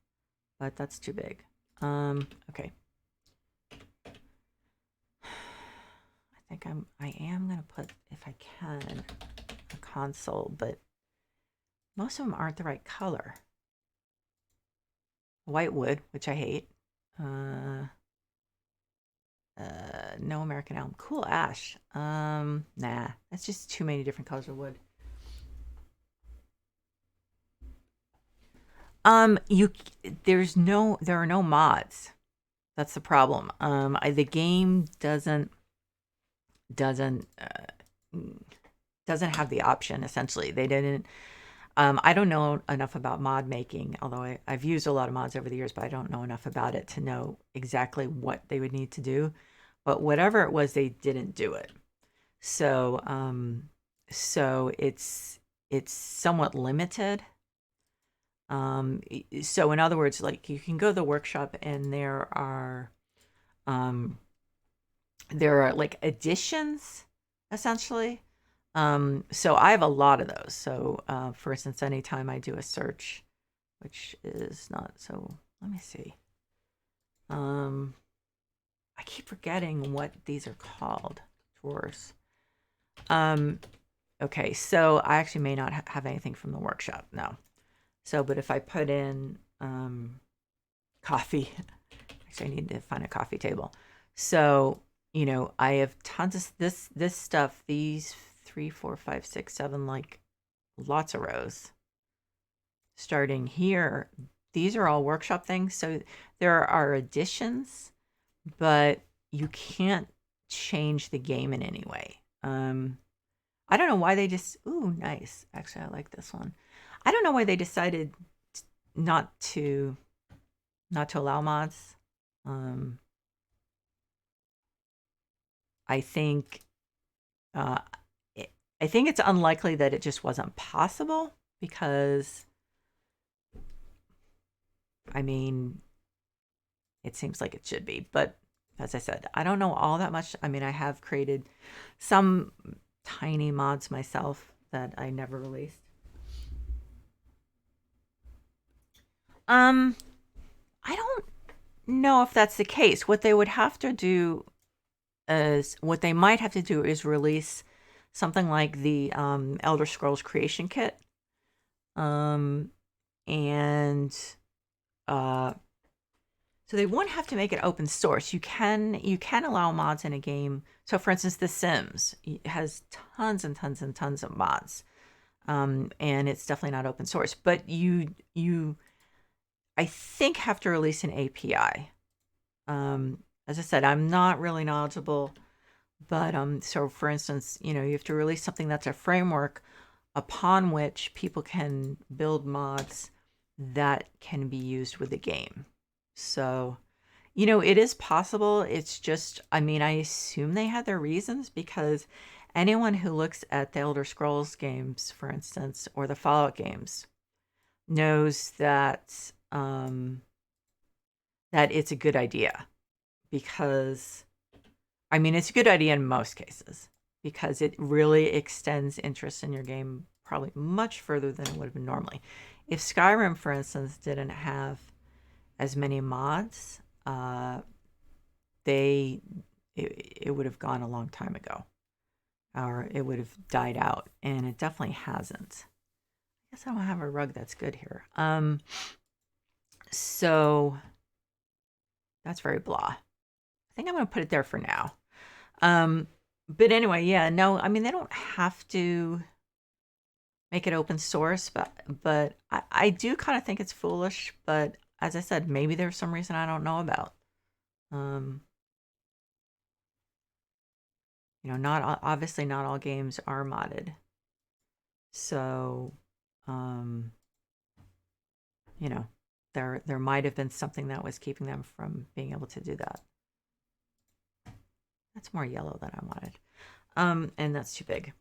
but that's too big. Okay. I am gonna put, if I can, a console, but most of them aren't the right color. White wood, which I hate. No American elm. Cool ash. Nah, that's just too many different colors of wood. You there are no mods. That's the problem. The game doesn't doesn't have the option. Essentially, they didn't. I don't know enough about mod making, although I've used a lot of mods over the years, but I don't know enough about it to know exactly what they would need to do. But whatever it was, they didn't do it. So, so it's somewhat limited. So in other words, like you can go to the workshop and um, there are like additions essentially. So I have a lot of those. So, for instance, anytime I do a search, which is not so, let me see. I keep forgetting what these are called. Drawers. Okay, so I actually may not have anything from the workshop. No. So, but if I put in coffee, actually, I need to find a coffee table. So, I have tons of this stuff. These 3, 4, 5, 6, 7, like lots of rows. Starting here, these are all workshop things. So there are additions, but you can't change the game in any way. I don't know why they just. Ooh, nice. Actually, I like this one. I don't know why they decided not to allow mods. I think uh, I think it's unlikely that it just wasn't possible because, I mean, it seems like it should be. But as I said, I don't know all that much. I mean, I have created some tiny mods myself that I never released. I don't know if that's the case. What they would have to do is, what they might have to do is release something like the Elder Scrolls Creation Kit. And so they won't have to make it open source. You can allow mods in a game. So for instance, The Sims has tons and tons and tons of mods. And it's definitely not open source, but you I think have to release an API. As I said, I'm not really knowledgeable, but so for instance, you have to release something that's a framework upon which people can build mods that can be used with the game. So, it is possible. It's just, I mean, I assume they had their reasons because anyone who looks at the Elder Scrolls games, for instance, or the Fallout games, knows that that it's a good idea because, I mean, it's a good idea in most cases because it really extends interest in your game probably much further than it would have been normally. If Skyrim, for instance, didn't have as many mods, they it would have gone a long time ago, or it would have died out, and it definitely hasn't. I guess I don't have a rug that's good here. So that's very blah. I think I'm going to put it there for now. But anyway, yeah, no, I mean, they don't have to make it open source, but I do kind of think it's foolish. But as I said, maybe there's some reason I don't know about. Not obviously not all games are modded, so there might have been something that was keeping them from being able to do that. That's more yellow than I wanted, and that's too big.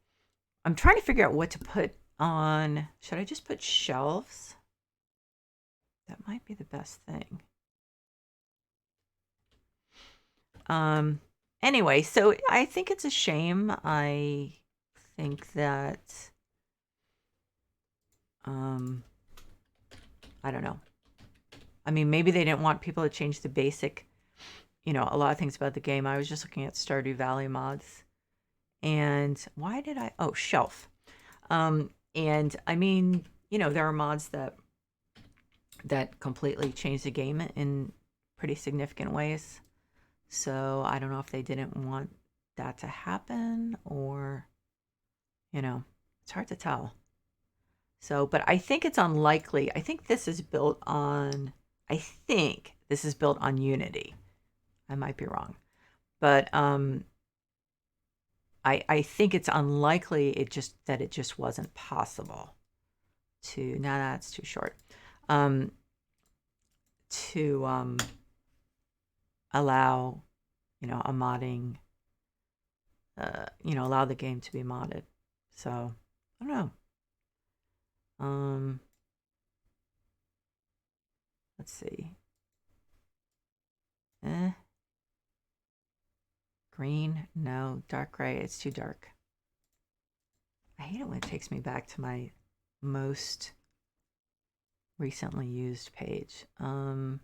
I'm trying to figure out what to put on. Should I just put shelves? That might be the best thing. Anyway, so I think it's a shame. I think that I don't know. I mean, maybe they didn't want people to change the basic, a lot of things about the game. I was just looking at Stardew Valley mods. And why did I? Oh, shelf. And I mean, there are mods that completely change the game in pretty significant ways. So I don't know if they didn't want that to happen, or, it's hard to tell. So, but I think it's unlikely. I think this is built on Unity. I might be wrong. But I think it's unlikely it just wasn't possible to, now that's too short, to allow, a modding, allow the game to be modded. So I don't know. Let's see. Green, no. Dark gray, it's too dark. I hate it when it takes me back to my most recently used page. So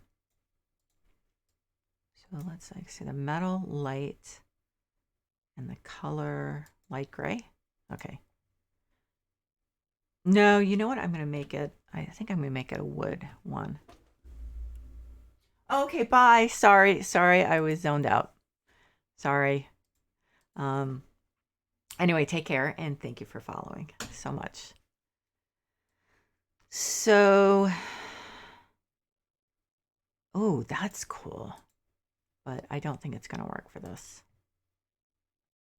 let's see the metal light and the color light gray. Okay. No, you know what? I'm going to make it, I think I'm going to make it a wood one. Okay, bye. Sorry, I was zoned out. Sorry. Anyway, take care, and thank you for following so much. So, oh, that's cool, but I don't think it's going to work for this.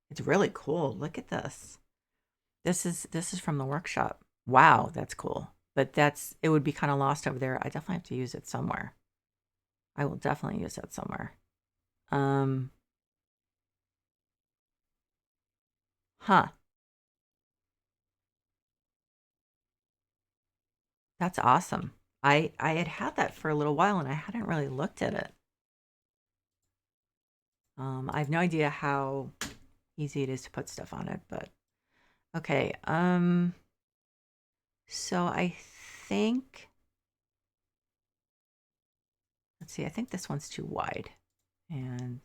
It's really cool. Look at this. This is from the workshop. Wow, that's cool. But it would be kind of lost over there. I definitely have to use it somewhere. I will definitely use that somewhere. Huh. That's awesome. I had that for a little while and I hadn't really looked at it. I have no idea how easy it is to put stuff on it, but okay. So I think, let's see, I think this one's too wide. And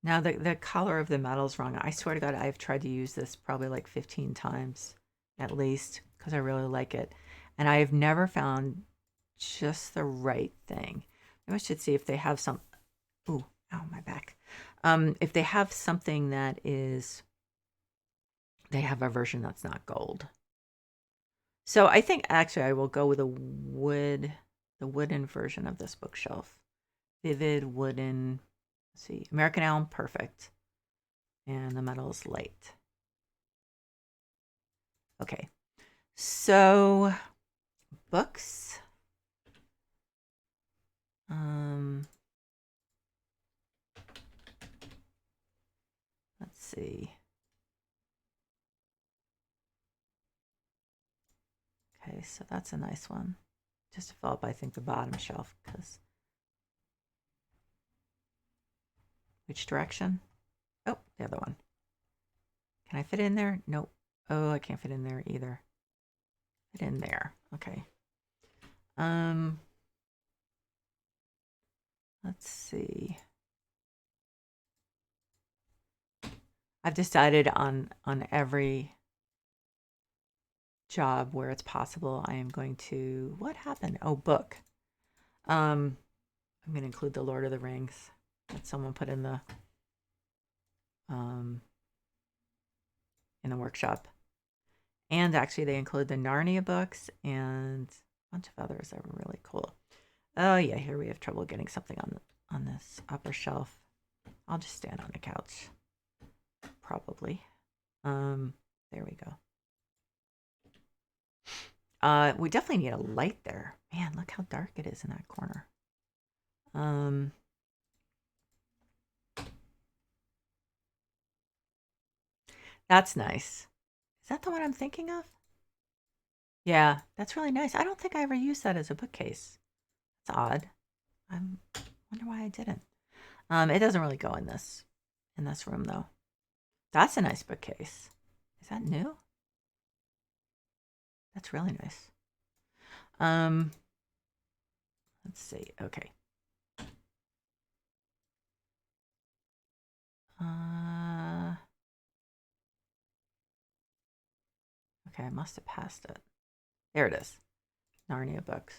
now the color of the metal's wrong. I swear to God, I've tried to use this probably like 15 times at least because I really like it. And I have never found just the right thing. Maybe I should see if they have some. Ooh, ow, my back. If they have something that is, they have a version that's not gold. So I think actually I will go with the wooden version of this bookshelf. Vivid wooden, let's see, American elm, perfect. And the metal is light. Okay, so books. Let's see. Okay, so that's a nice one. Just to fill up, I think, the bottom shelf, because which direction? Oh, the other one. Can I fit in there? Nope. Oh, I can't fit in there either. Fit in there. Okay. Um, let's see. I've decided on every job where it's possible, I am going to, what happened? Oh, book. I'm going to include the Lord of the Rings that someone put um, in the workshop. And actually, they include the Narnia books and a bunch of others that were really cool. Oh yeah, here we have trouble getting something on this upper shelf. I'll just stand on the couch, probably. There we go. We definitely need a light there. Man, look how dark it is in that corner. That's nice. Is that the one I'm thinking of? Yeah, that's really nice. I don't think I ever used that as a bookcase. It's odd. I wonder why I didn't. It doesn't really go in this room though. That's a nice bookcase. Is that new? That's really nice. Let's see. Okay. Okay, I must have passed it. There it is. Narnia books.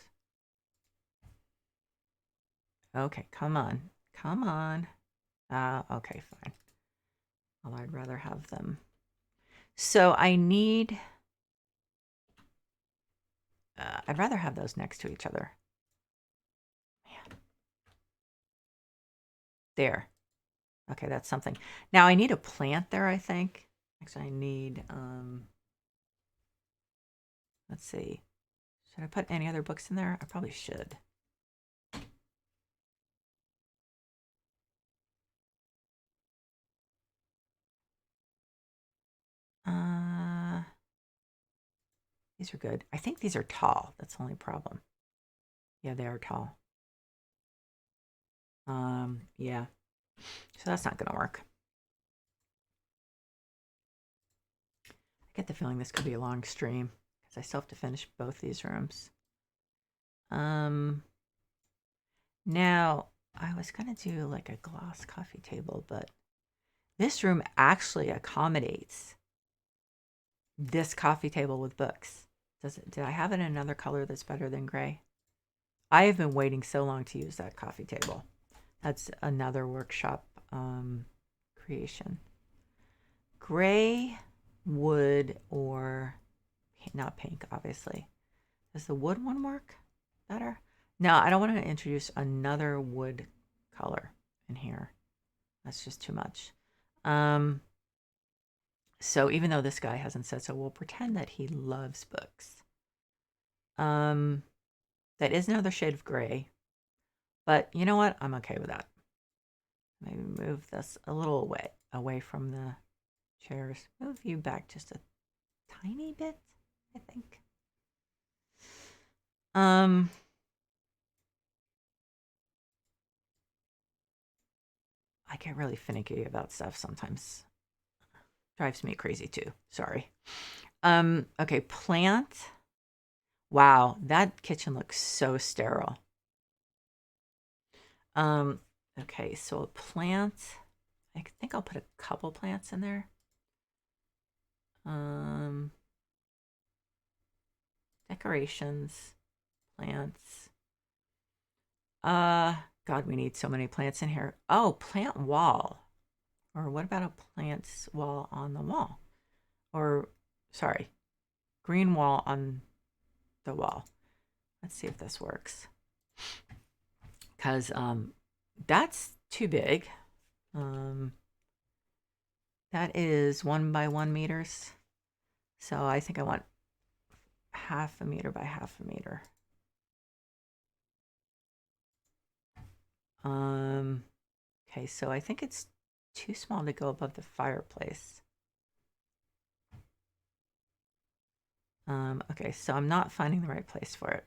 Okay, come on. Come on. Okay, fine. Well, I'd rather have them. So I need... I'd rather have those next to each other. Man. There. Okay, that's something. Now I need a plant there, I think. Actually, I need... let's see. Should I put any other books in there? I probably should. These are good. I think these are tall. That's the only problem. Yeah, they are tall. Yeah. So that's not going to work. I get the feeling this could be a long stream because I still have to finish both these rooms. Now, I was going to do like a gloss coffee table, but this room actually accommodates this coffee table with books. Did I have it in another color that's better than gray? I have been waiting so long to use that coffee table. That's another workshop creation. Gray, wood, or not pink, obviously. Does the wood one work better? No, I don't want to introduce another wood color in here. That's just too much. So even though this guy hasn't said so, we'll pretend that he loves books. That is another shade of gray. But you know what? I'm okay with that. Maybe move this a little away from the chairs. Move you back just a tiny bit, I think. I get really finicky about stuff sometimes. Drives me crazy too. Sorry. Okay, plant. Wow, that kitchen looks so sterile. Okay, so a plant. I think I'll put a couple plants in there. Decorations, plants. God, we need so many plants in here. Oh, plant wall. Or what about a plants wall on the wall? Or, sorry, green wall on the wall. Let's see if this works. Because that's too big. That is 1 by 1 meters. So I think I want 1/2 meter by 1/2 meter. Okay, so I think it's too small to go above the fireplace. Okay, so I'm not finding the right place for it.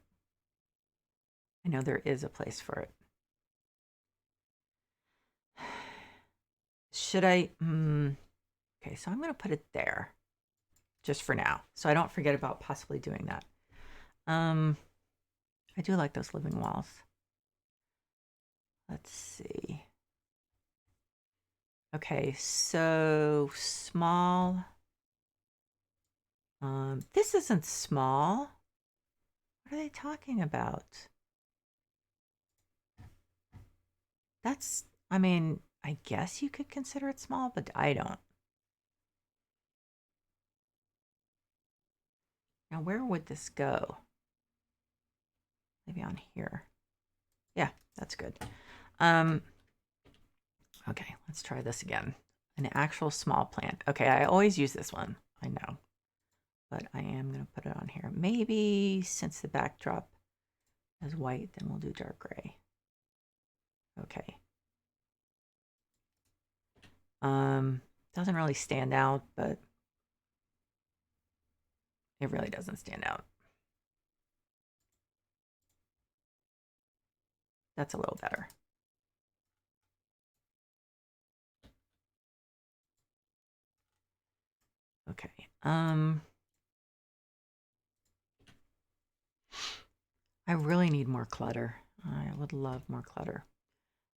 I know there is a place for it. Should I? Okay, so I'm going to put it there just for now, so I don't forget about possibly doing that. I I do like those living walls. Let's see. Okay, so small. This isn't small. What are they talking about? That's, I mean, I guess you could consider it small, but I don't. Now, where would this go? Maybe on here. Yeah, that's good. Okay, let's try this again. An actual small plant. Okay, I always use this one, I know. But I am going to put it on here. Maybe since the backdrop is white, then we'll do dark gray. Okay. Doesn't really stand out, but it really doesn't stand out. That's a little better. Okay. I really need more clutter. I would love more clutter.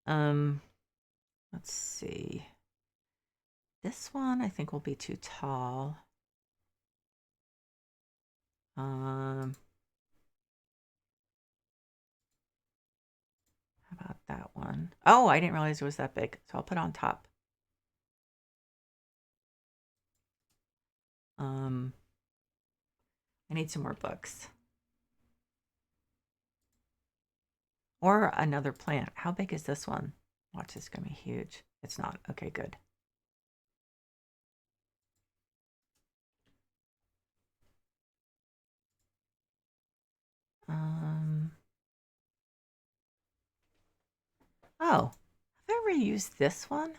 Let's see. This one I think will be too tall. How about that one? Oh, I didn't realize it was that big, so I'll put it on top. I need some more books. Or another plant. How big is this one? Watch, this is going to be huge. It's not. Okay, good. Oh, have I ever used this one?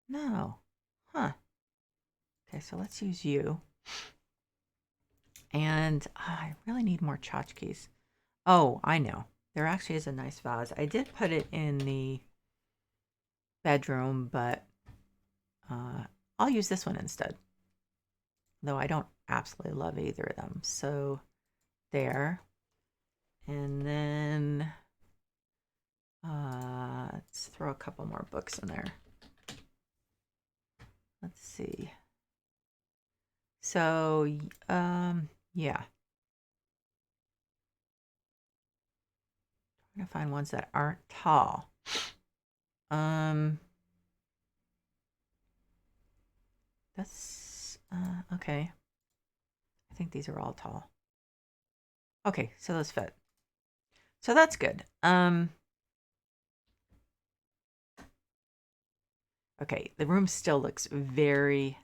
No. Huh. Okay, so let's use you. And I really need more tchotchkes. Oh, I know. There actually is a nice vase. I did put it in the bedroom, but I'll use this one instead. Though I don't absolutely love either of them. So there. And then let's throw a couple more books in there. Let's see. So, yeah. I'm gonna find ones that aren't tall. That's okay. I think these are all tall. Okay, so those fit. So that's good. Okay, the room still looks very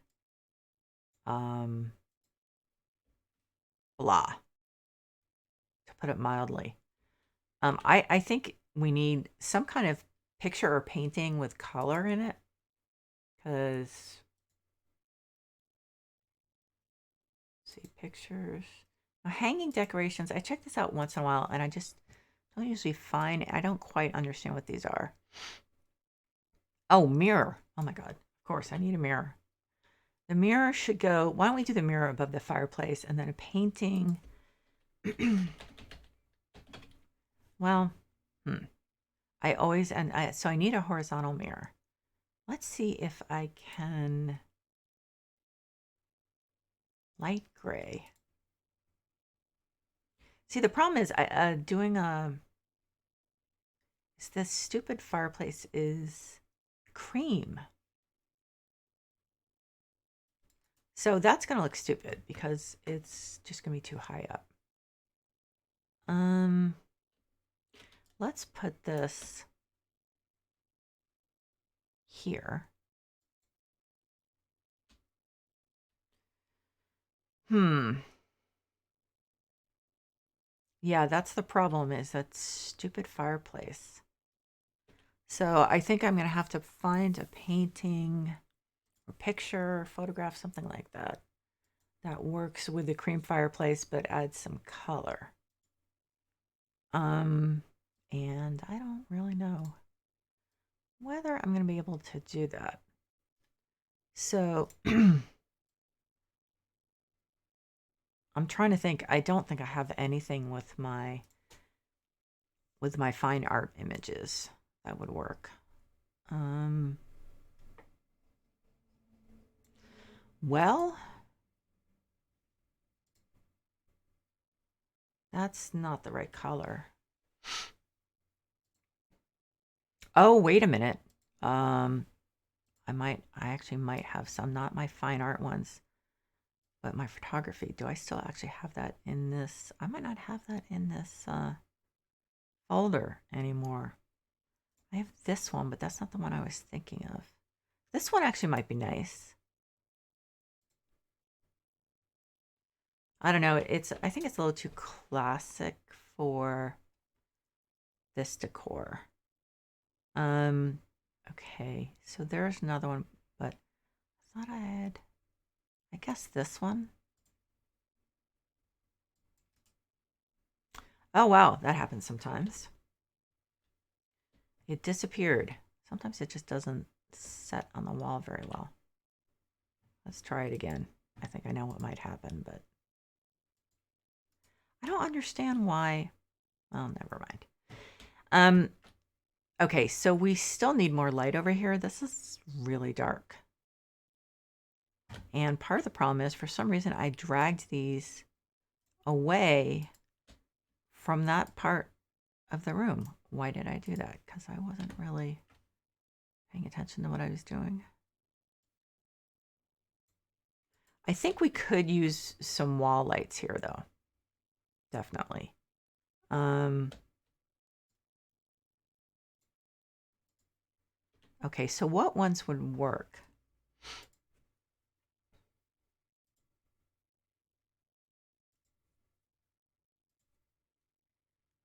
blah, to put it mildly. I think we need some kind of picture or painting with color in it, because see pictures. Hanging decorations. I check this out once in a while, and I just don't usually find. I don't quite understand what these are. Oh, mirror. Oh my God. Of course, I need a mirror. The mirror should go. Why don't we do the mirror above the fireplace and then a painting? Well, I always, so I need a horizontal mirror. Let's see if I can light gray. See, the problem is this stupid fireplace is cream. So that's going to look stupid because it's just going to be too high up. Let's put this here. Yeah, that's the problem, is that stupid fireplace. So I think I'm going to have to find a painting or picture, photograph, something like that, that works with the cream fireplace but adds some color. And I don't really know whether I'm going to be able to do that. So I'm trying to think. I don't think I have anything with my fine art images that would work. Well, that's not the right color. Oh, wait a minute. I actually might have some, not my fine art ones, but my photography. Do I still actually have that in this? I might not have that in this folder anymore. I have this one, but that's not the one I was thinking of. This one actually might be nice. I don't know. I think it's a little too classic for this decor. Okay, so there's another one, but I thought I had, I guess this one. Oh, wow, that happens sometimes. It disappeared. Sometimes it just doesn't set on the wall very well. Let's try it again. I think I know what might happen, but I don't understand why. Oh, never mind. Okay, so we still need more light over here. This is really dark. And part of the problem is, for some reason, I dragged these away from that part of the room. Why did I do that? Because I wasn't really paying attention to what I was doing. I think we could use some wall lights here, though. Definitely. Okay, so what ones would work?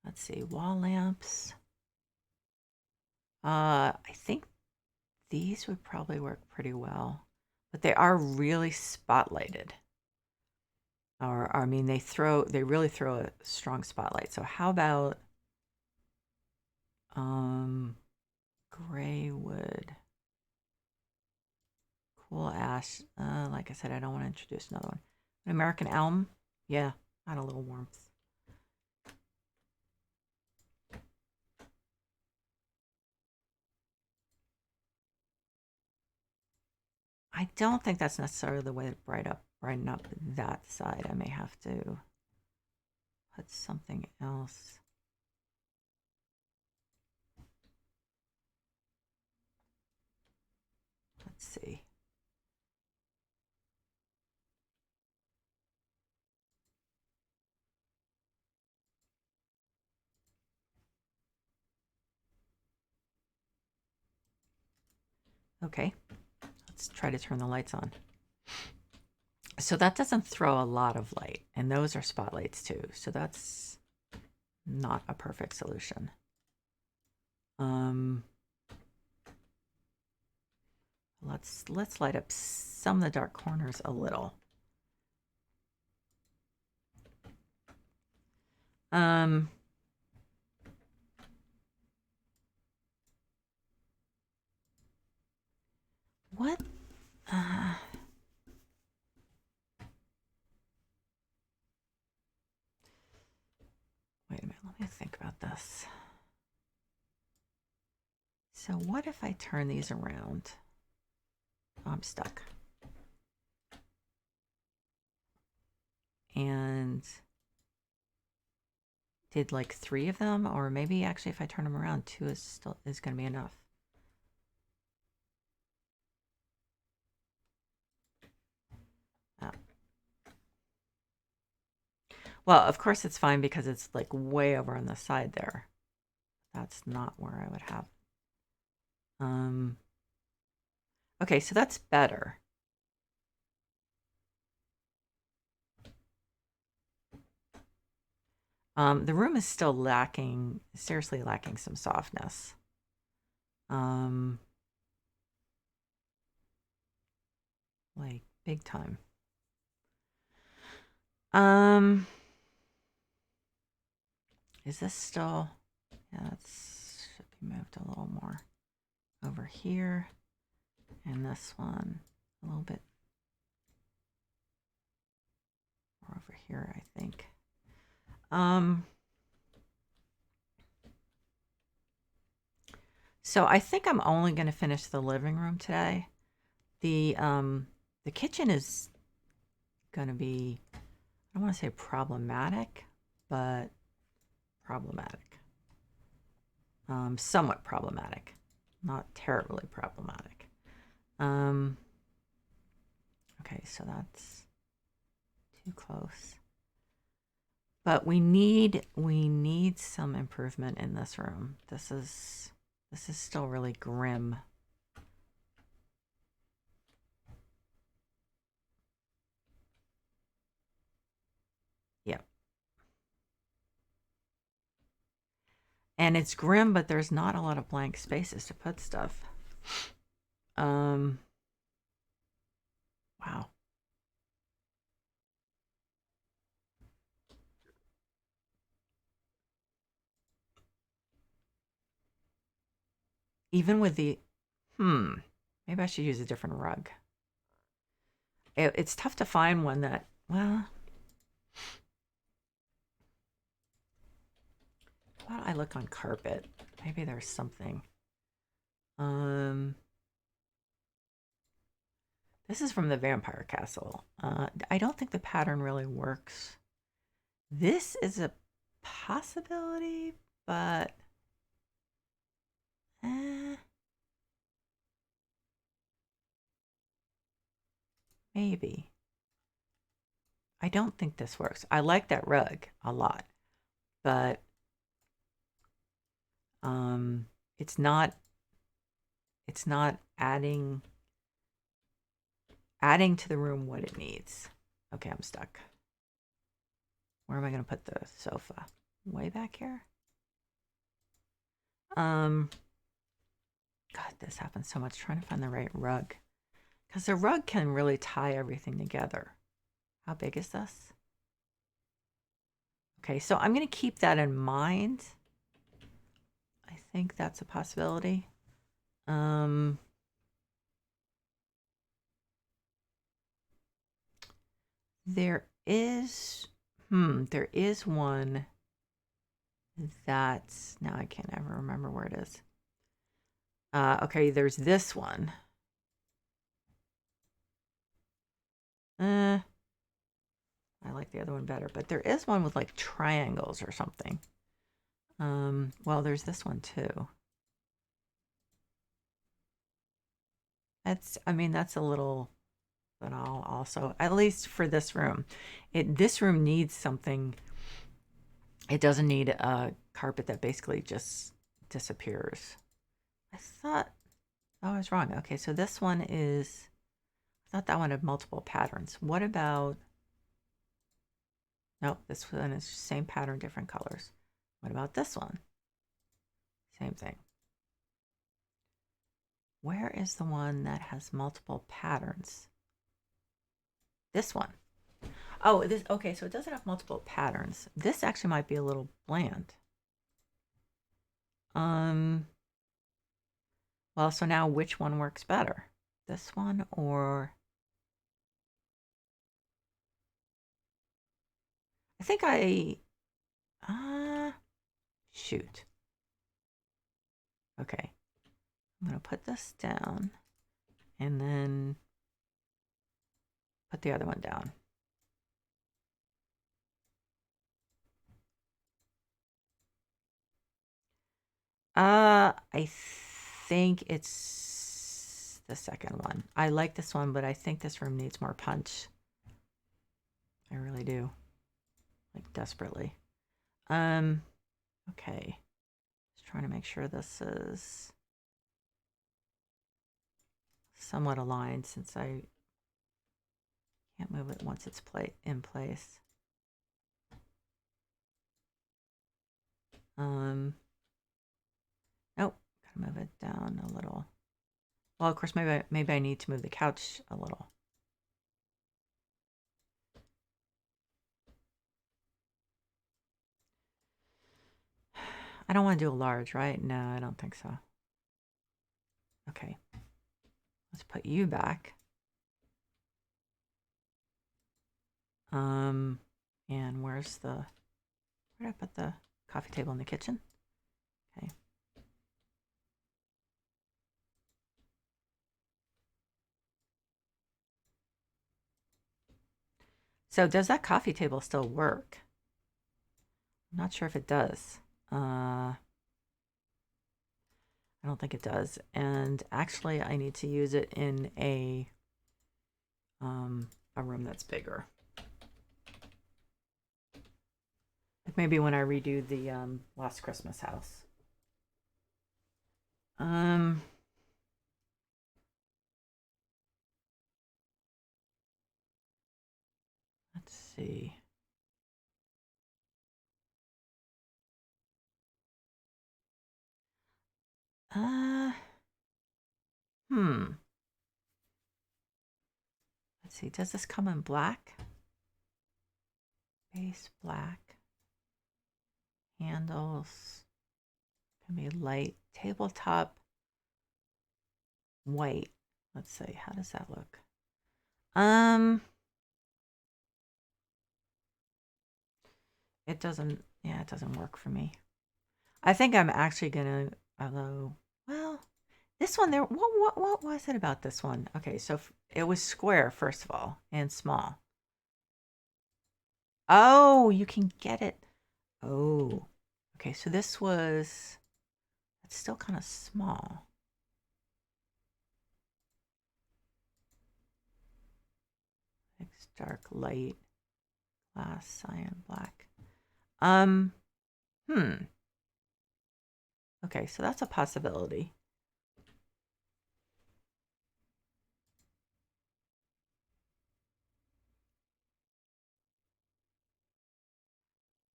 Let's see, wall lamps. I think these would probably work pretty well, but they are really spotlighted. Or I mean, they really throw a strong spotlight. So how about gray wood, cool ash. Like I said, I don't want to introduce another one. An American elm, yeah, add a little warmth. I don't think that's necessarily the way to brighten up that side. I may have to put something else. Let's see. Okay, let's try to turn the lights on. So that doesn't throw a lot of light, and those are spotlights too. So that's not a perfect solution. Let's light up some of the dark corners a little. What? Wait a minute, let me think about this. So what if I turn these around? Oh, I'm stuck. And did like 3 of them, or maybe actually if I turn them around, 2 is going to be enough. Oh. Well, of course it's fine because it's like way over on the side there. That's not where I would have. Okay, so that's better. The room is still lacking, seriously lacking some softness. Like big time. Is this still, yeah, that should be moved a little more over here. And this one a little bit more over here Um, so I think I'm only going to finish the living room today. The kitchen is going to be, I don't want to say problematic, but problematic. Somewhat problematic, not terribly problematic. Um, okay, so that's too close. But we need some improvement in this room. This is still really grim. Yep. And it's grim, but there's not a lot of blank spaces to put stuff. Wow. Even with the, maybe I should use a different rug. It's tough to find one that, well, why don't I look on carpet? Maybe there's something. This is from the Vampire Castle. I don't think the pattern really works. This is a possibility, but maybe. I don't think this works. I like that rug a lot, but it's not adding to the room what it needs. Okay, I'm stuck. Where am I going to put the sofa? Way back here? God, this happens so much trying to find the right rug. Because the rug can really tie everything together. How big is this? Okay, so I'm going to keep that in mind. I think that's a possibility. There is one that's, now I can't ever remember where it is. Okay, there's this one. I like the other one better, but there is one with like triangles or something. Well, there's this one too. That's a little, but I'll also, at least for this room, this room needs something. It doesn't need a carpet that basically just disappears. I thought, oh, I was wrong. Okay, so this one is, I thought that one had multiple patterns. What about, nope, this one is same pattern, different colors. What about this one? Same thing. Where is the one that has multiple patterns? This one. Oh, this, okay, so it doesn't have multiple patterns. This actually might be a little bland. Well, so now which one works better? This one or... I think shoot. Okay. I'm going to put this down and then put the other one down. I think it's the second one. I like this one, but I think this room needs more punch. I really do. Like desperately. Okay. Just trying to make sure this is somewhat aligned since I can't move it once it's in place. Nope, gotta move it down a little. Well, of course, maybe I need to move the couch a little. I don't want to do a large, right? No, I don't think so. Okay, let's put you back. And where's the... Right up at the coffee table in the kitchen. Okay. So does that coffee table still work? I'm not sure if it does. I don't think it does. And actually, I need to use it in a room that's bigger. Like maybe when I redo the last Christmas house. Let's see. Uh, hmm. Let's see. Does this come in black? Base black. Handles. Can be light. Tabletop white. Let's see. How does that look? It doesn't. Yeah, it doesn't work for me. I think I'm actually gonna. Although, well, this one there. What was it about this one? Okay, so it was square first of all and small. Oh, you can get it. Oh, okay. So this was. It's still kind of small. It's dark light, glass, cyan, black. Hmm. Okay, so that's a possibility.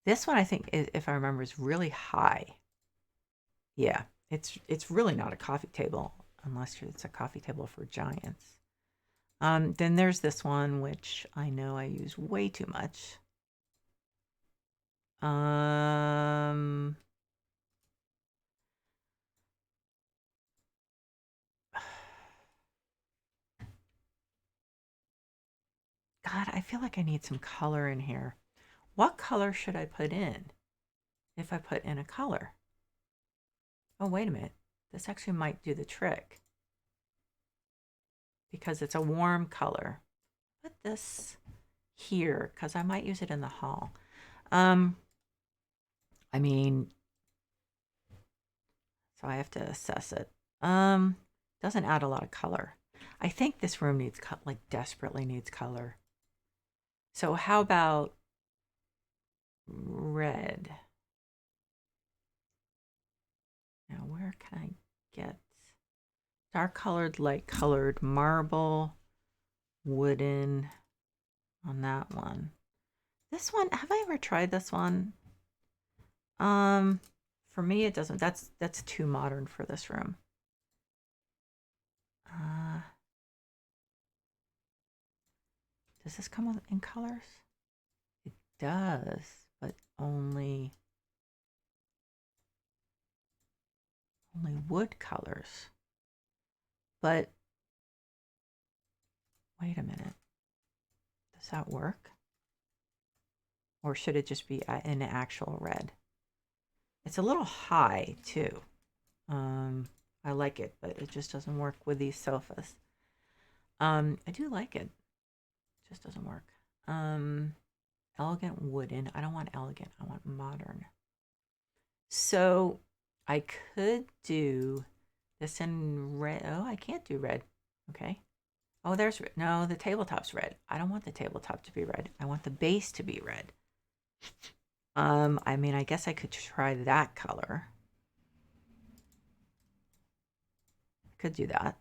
This one, I think, if I remember, is really high. Yeah, it's really not a coffee table unless it's a coffee table for giants. Then there's this one, which I know I use way too much. God, I feel like I need some color in here. What color should I put in if I put in a color? Oh, wait a minute. This actually might do the trick because it's a warm color. Put this here because I might use it in the hall. I mean, so I have to assess it. Doesn't add a lot of color. I think this room needs like desperately needs color. So how about red? Now where can I get dark colored, light colored, marble, wooden on that one? This one, have I ever tried this one? For me it doesn't. That's too modern for this room. Does this come in colors? It does, but only wood colors. But wait a minute. Does that work? Or should it just be in actual red? It's a little high too. I like it, but it just doesn't work with these sofas. I do like it. It just doesn't work. Elegant wooden. I don't want elegant. I want modern. So I could do this in red. Oh, I can't do red. Okay. Oh, there's no, the tabletop's red. I don't want the tabletop to be red. I want the base to be red. I mean, I guess I could try that color. Could do that.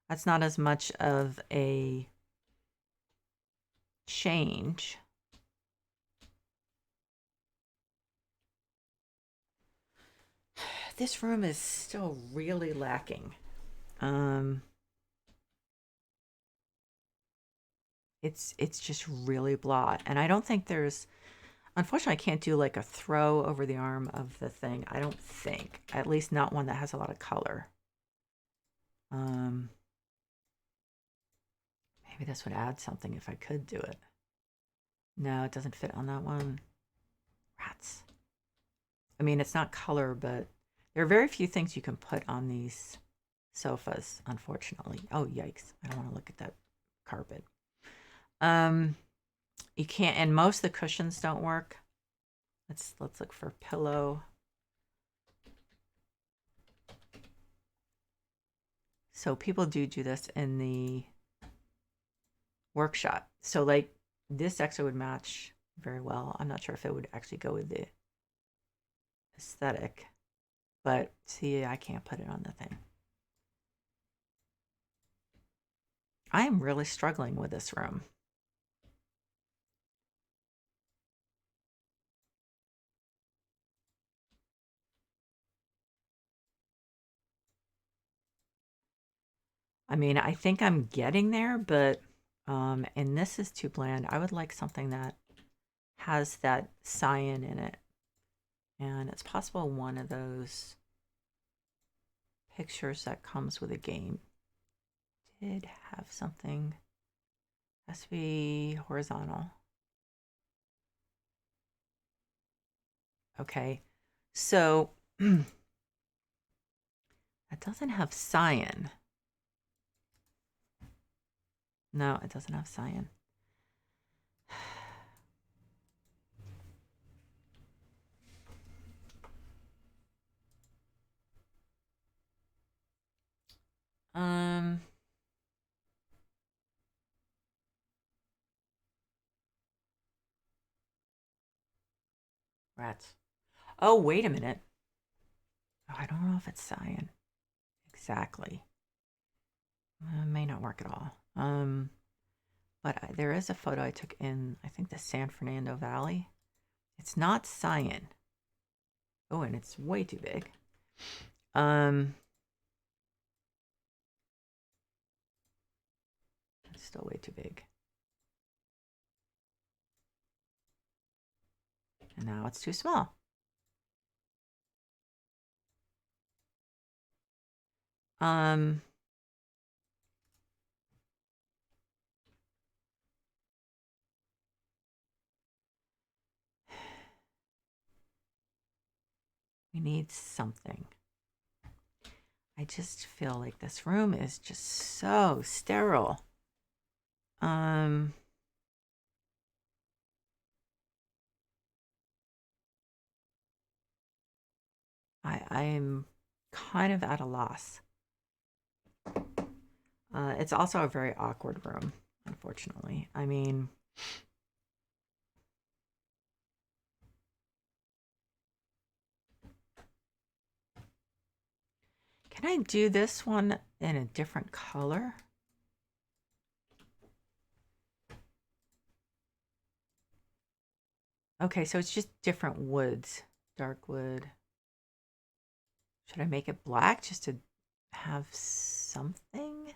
That's not as much of a change. This room is still really lacking. It's just really blah. And I don't think there's, unfortunately, I can't do like a throw over the arm of the thing. I don't think, at least not one that has a lot of color. Maybe Maybe this would add something if I could do it. No, it doesn't fit on that one. Rats. I mean, it's not color, but there are very few things you can put on these sofas, unfortunately. Oh, yikes. I don't want to look at that carpet. You can't, and most of the cushions don't work. Let's look for pillow. So people do this in the workshop. So like this actually would match very well. I'm not sure if it would actually go with the aesthetic, but see, I can't put it on the thing. I am really struggling with this room. I mean, I think I'm getting there, but and this is too bland. I would like something that has that cyan in it. And it's possible one of those pictures that comes with a game did have something. Has to be horizontal. Okay, so that doesn't have cyan. No, it doesn't have cyan. Rats. Oh, wait a minute. Oh, I don't know if it's cyan. Exactly. May not work at all. But there is a photo I took in, I think, the San Fernando Valley. It's not cyan. Oh, and it's way too big. It's still way too big. And now it's too small. We need something. I just feel like this room is just so sterile. I'm kind of at a loss. It's also a very awkward room, unfortunately. I mean, can I do this one in a different color? Okay, so it's just different woods. Dark wood. Should I make it black just to have something?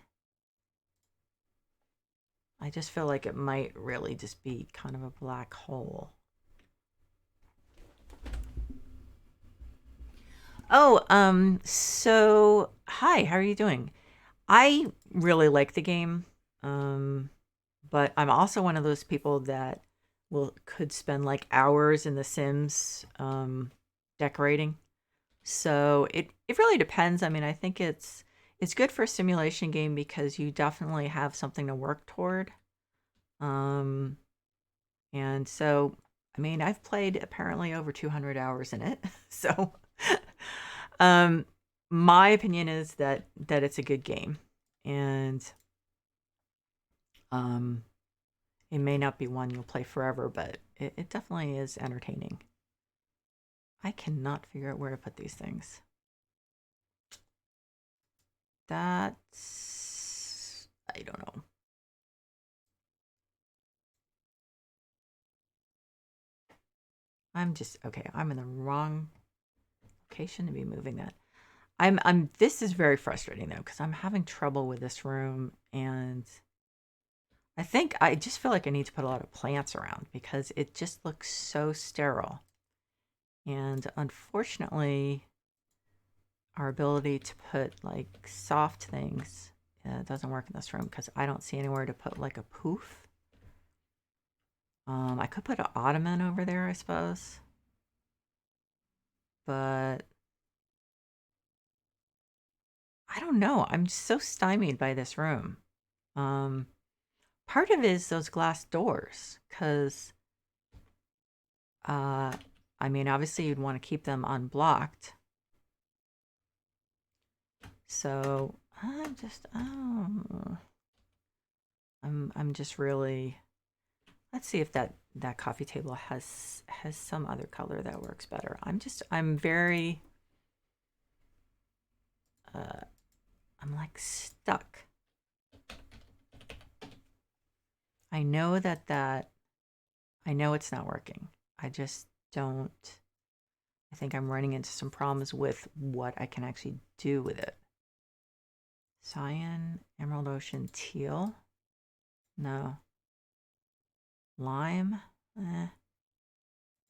I just feel like it might really just be kind of a black hole. Oh, so hi, how are you doing? I really like the game. But I'm also one of those people that could spend like hours in The Sims decorating. So it really depends. I mean, I think it's good for a simulation game because you definitely have something to work toward. Um, and so I mean, I've played apparently over 200 hours in it. So um my opinion is that it's a good game. And um it may not be one you'll play forever, but it definitely is entertaining. I cannot figure out where to put these things. That's... I don't know. I'm just... Okay, I'm in the wrong location to be moving that. This is very frustrating, though, because I'm having trouble with this room, and I just feel like I need to put a lot of plants around because it just looks so sterile. And unfortunately, our ability to put like soft things it doesn't work in this room because I don't see anywhere to put like a poof. I could put an ottoman over there, I suppose. But I don't know. I'm so stymied by this room. Part of it is those glass doors, because I mean, obviously you'd want to keep them unblocked. So I'm just I'm just really, let's see if that coffee table has some other color that works better. I'm very I'm like stuck. I know I know it's not working. I just don't. I think I'm running into some problems with what I can actually do with it. Cyan, Emerald Ocean, Teal. No. Lime.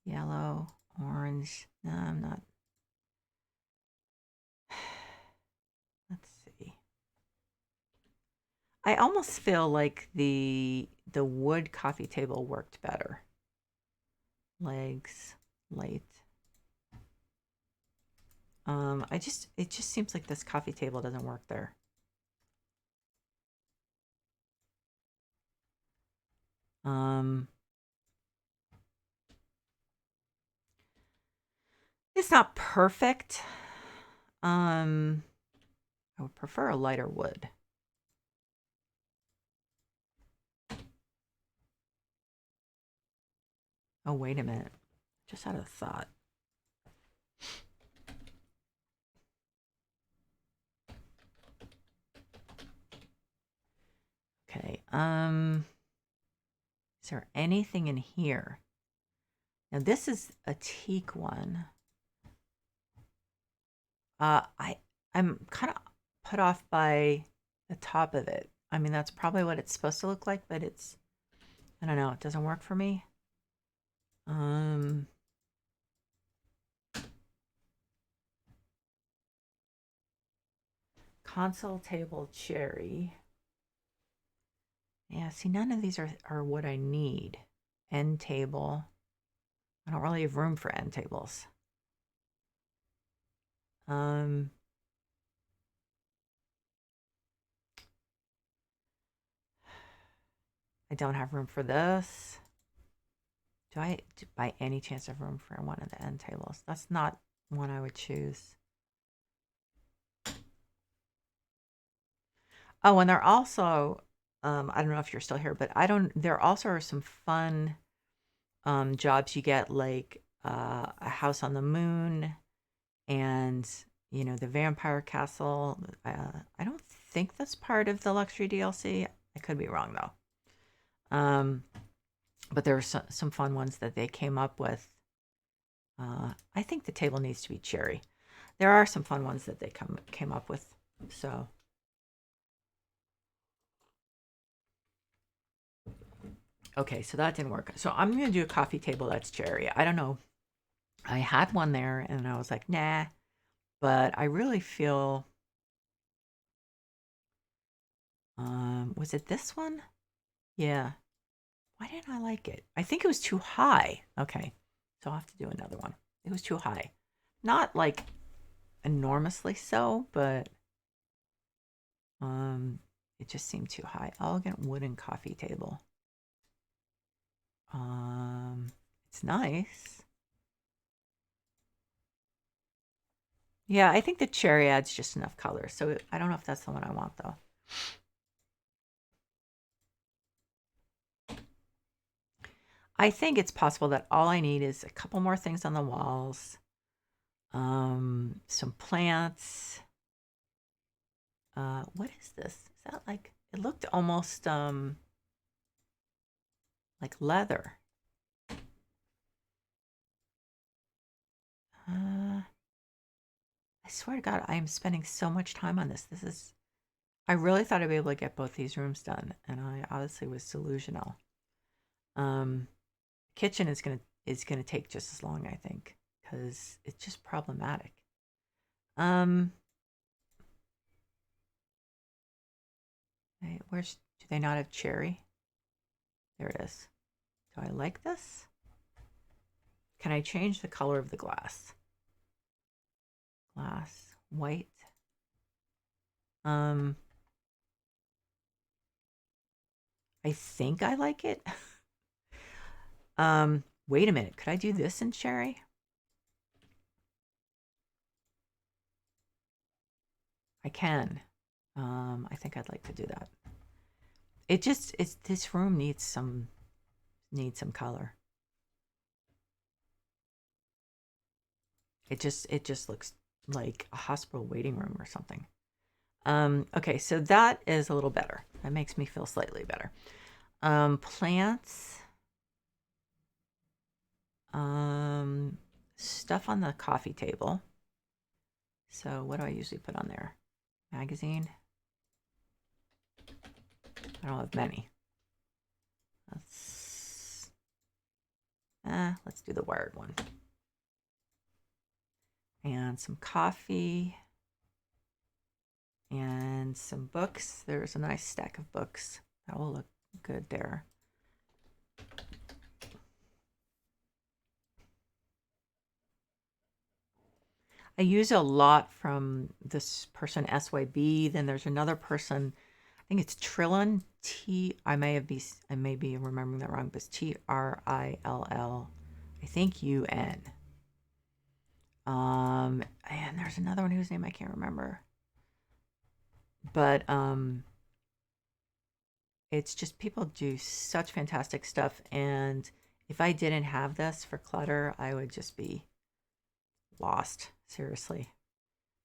Yellow, orange. No, I'm not. Let's see. I almost feel like the wood coffee table worked better. Legs, light. It just seems like this coffee table doesn't work there. It's not perfect. I would prefer a lighter wood. Oh, wait a minute. Just had a thought. Okay. Is there anything in here? Now this is a teak one. I'm kind of put off by the top of it. I mean, that's probably what it's supposed to look like, but I don't know, it doesn't work for me. Console table cherry. Yeah, see, none of these are what I need. End table. I don't really have room for end tables. I don't have room for this. Do I, by any chance, have room for one of the end tables? That's not one I would choose. Oh, and there also, I don't know if you're still here, but there also are some fun jobs you get, like a house on the moon and, the vampire castle. I don't think that's part of the luxury DLC. I could be wrong, though. But there are some fun ones that they came up with. I think the table needs to be cherry. There are some fun ones that they came up with. So, okay, so that didn't work. So I'm going to do a coffee table that's cherry. I don't know. I had one there and I was like, nah. But I really feel, was it this one? Yeah. Why didn't I like it? I think it was too high. Okay, so I'll have to do another one. It was too high. Not like enormously so, but it just seemed too high. Elegant wooden coffee table. It's nice. Yeah, I think the cherry adds just enough color. So I don't know if that's the one I want, though. I think it's possible that all I need is a couple more things on the walls, some plants. What is this? Is that like, it looked almost like leather. I swear to God, I am spending so much time on this. I really thought I'd be able to get both these rooms done, and I obviously was delusional. Kitchen is gonna take just as long, I think, because it's just problematic. Do they not have cherry? There it is. Do I like this? Can I change the color of the glass? Glass, white. I think I like it. Wait a minute. Could I do this in cherry? I can. I think I'd like to do that. This room needs some color. It just looks like a hospital waiting room or something. Okay, so that is a little better. That makes me feel slightly better. Plants. Stuff on the coffee table. So what do I usually put on there? Magazine. I don't have many. Let's do the wired one. And some coffee. And some books. There's a nice stack of books. That will look good there. I use a lot from this person, SYB. Then there's another person, I think it's Trillin. I may be remembering that wrong, but it's TRILL. I think UN. And there's another one whose name I can't remember. But it's just people do such fantastic stuff, and if I didn't have this for clutter, I would just be lost, seriously.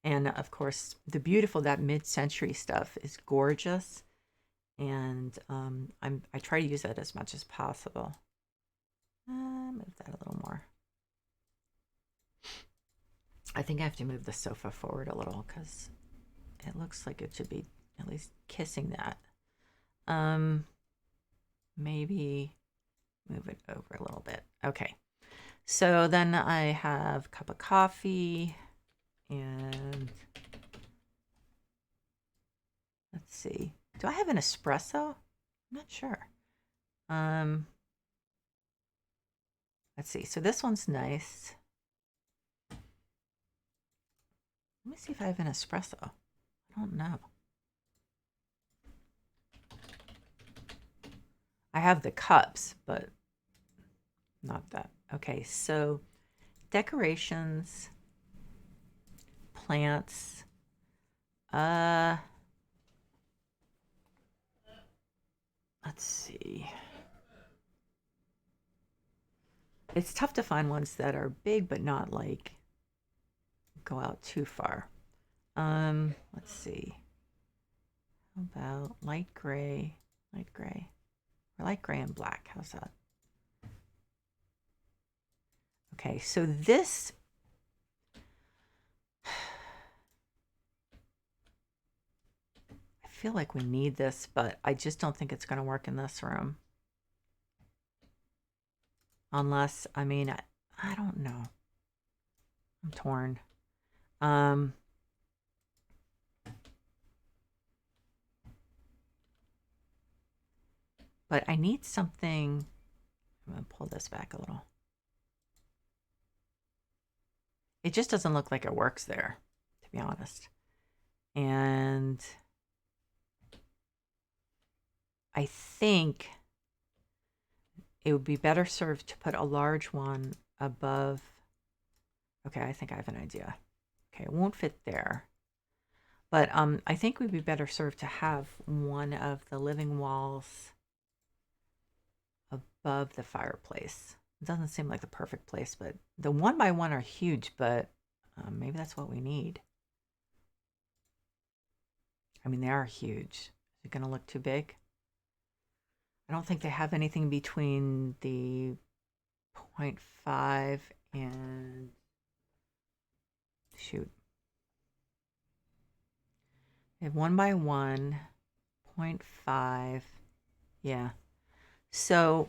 And of course, that mid-century stuff is gorgeous, and I try to use that as much as possible. Move that a little more. I think I have to move the sofa forward a little because it looks like it should be at least kissing that. Maybe move it over a little bit. Okay. So then I have a cup of coffee, and let's see. Do I have an espresso? I'm not sure. Let's see. So this one's nice. Let me see if I have an espresso. I don't know. I have the cups, but not that. Okay, so decorations, plants. Let's see. It's tough to find ones that are big but not like go out too far. Let's see. How about light gray, or light gray and black? How's that? Okay, so this, I feel like we need this, but I just don't think it's going to work in this room. Unless, I mean, I don't know. I'm torn. But I need something. I'm going to pull this back a little. It just doesn't look like it works there, to be honest. And I think it would be better served to put a large one above. Okay, I think I have an idea. Okay, it won't fit there. But I think we'd be better served to have one of the living walls above the fireplace. It doesn't seem like the perfect place, but the 1x1 are huge, but maybe that's what we need. I mean, they are huge. Is it going to look too big? I don't think they have anything between the 0.5 and shoot. They have 1x1, 0.5. Yeah. So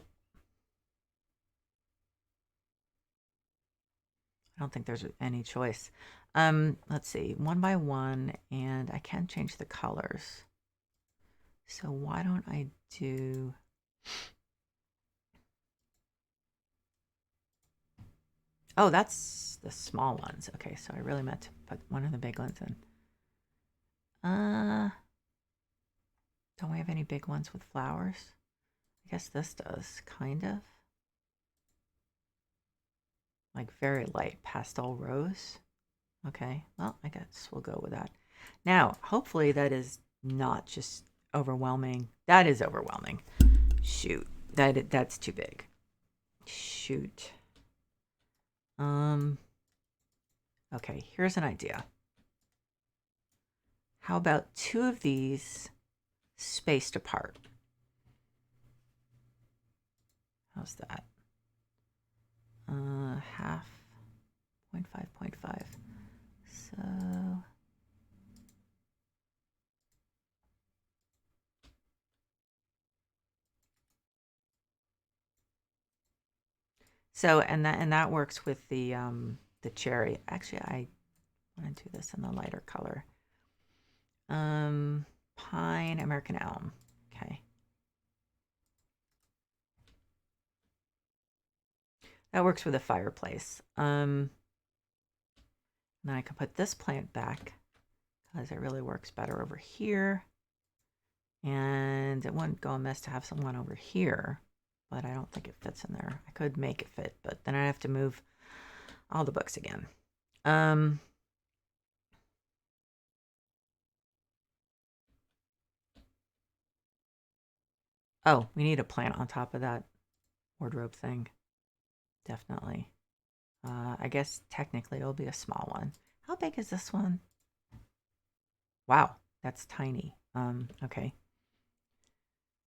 I don't think there's any choice. Let's see, 1x1, and I can change the colors. So why don't I do... Oh, that's the small ones. Okay, so I really meant to put one of the big ones in. Don't we have any big ones with flowers? I guess this does, kind of. Like very light pastel rose. Okay, well, I guess we'll go with that. Now, hopefully that is not just overwhelming. That is overwhelming. Shoot, that's too big. Shoot. Okay, here's an idea. How about 2 of these spaced apart? How's that? Half, 0.5, 0.5. So and that works with the cherry. Actually, I want to do this in the lighter color. Pine, American elm. Okay. That works with a fireplace. Then I can put this plant back because it really works better over here. And it wouldn't go amiss to have someone over here, but I don't think it fits in there. I could make it fit, but then I have to move all the books again. Oh, we need a plant on top of that wardrobe thing. Definitely. I guess technically it'll be a small one. How big is this one? Wow, that's tiny. Okay.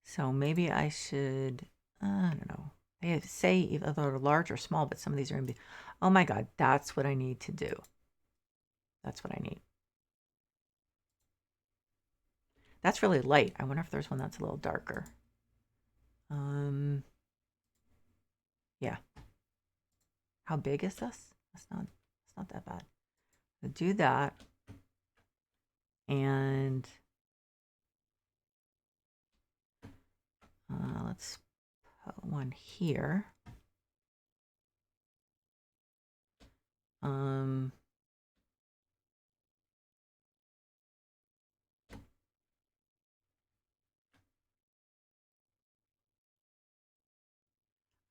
So maybe I should, I don't know. They say either they're large or small, but some of these are going to be, oh my God, that's what I need to do. That's what I need. That's really light. I wonder if there's one that's a little darker. Yeah. How big is this? It's not that bad. So do that. And let's put one here.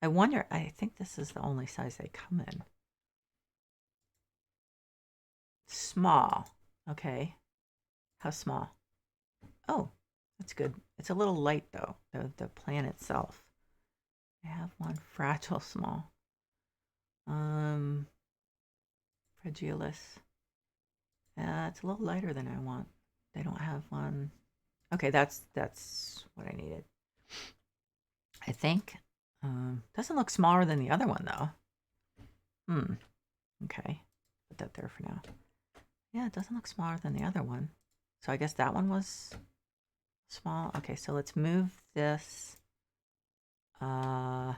I wonder, I think this is the only size they come in. Small. Okay. How small? Oh, that's good. It's a little light though, the plant itself. I have one fragile small. Fragilis. It's a little lighter than I want. They don't have one. Okay, that's what I needed. I think. Doesn't look smaller than the other one though. Okay. Put that there for now. Yeah, it doesn't look smaller than the other one. So I guess that one was small. Okay, so let's move this. Good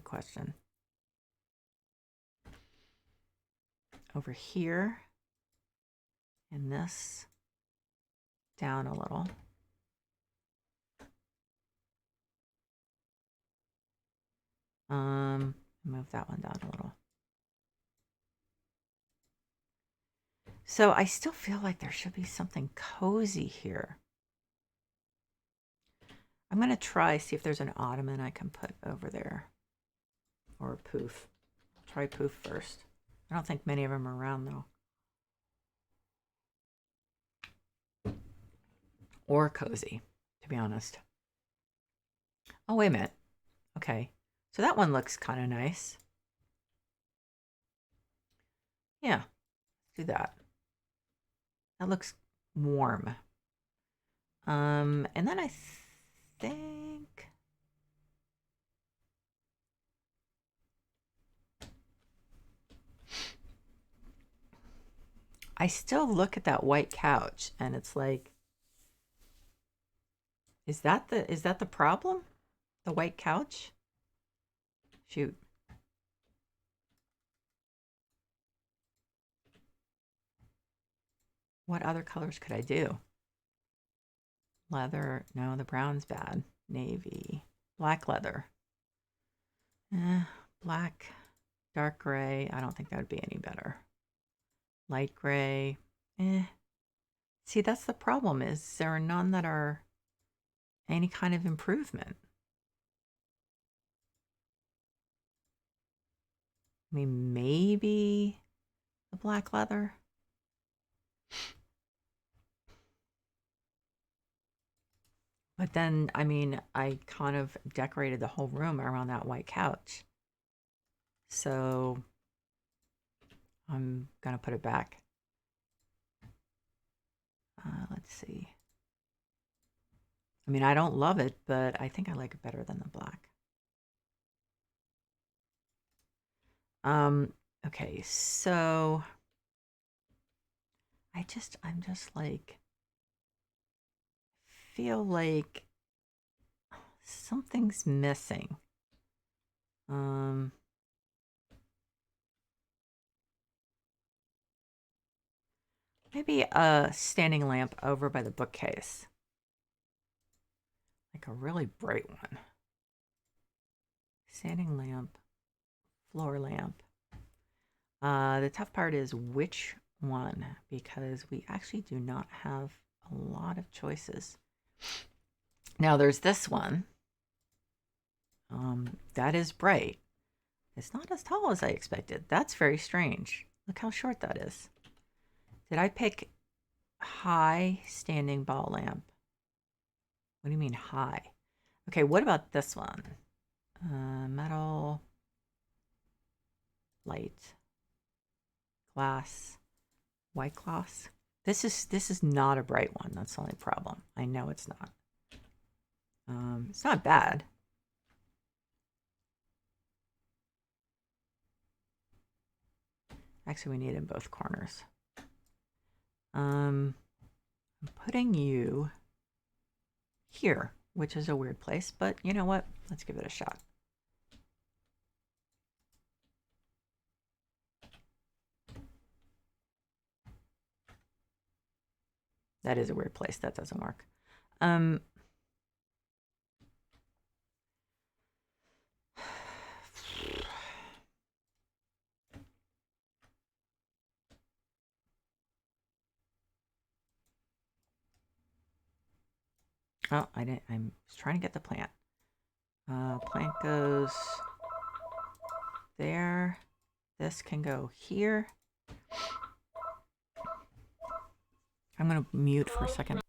question. Over here. And this down a little. Move that one down a little. So I still feel like there should be something cozy here. I'm going to try, see if there's an ottoman I can put over there. Or a poof. I'll try poof first. I don't think many of them are around though. Or cozy, to be honest. Oh, wait a minute. Okay. So that one looks kind of nice. Yeah, do that. That looks warm. And then I think I still look at that white couch and it's like, is that the problem? The white couch? Shoot. What other colors could I do? Leather. No, the brown's bad. Navy. Black leather. Black. Dark gray. I don't think that would be any better. Light gray. See, that's the problem, is there are none that are any kind of improvement. I mean, maybe the black leather. But then, I mean, I kind of decorated the whole room around that white couch. So I'm going to put it back. Let's see. I mean, I don't love it, but I think I like it better than the black. Okay, so I'm just like, feel like something's missing. Maybe a standing lamp over by the bookcase. Like a really bright one. Standing lamp, floor lamp. The tough part is which one, because we actually do not have a lot of choices. Now there's this one. That is bright. It's not as tall as I expected. That's very strange. Look how short that is. Did I pick high standing ball lamp? What do you mean high? Okay, what about this one? Metal, light, glass, white glass. This is not a bright one. That's the only problem. I know it's not. It's not bad. Actually, we need it in both corners. I'm putting you here, which is a weird place, but you know what? Let's give it a shot. That is a weird place. That doesn't work. Oh, I didn't. I'm trying to get the plant. Plant goes there. This can go here. I'm going to mute for a second.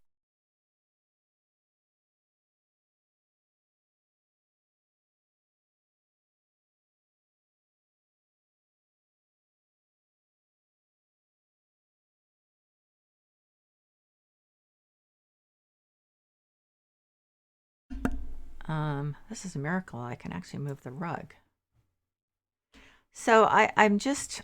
This is a miracle. I can actually move the rug. So I'm just...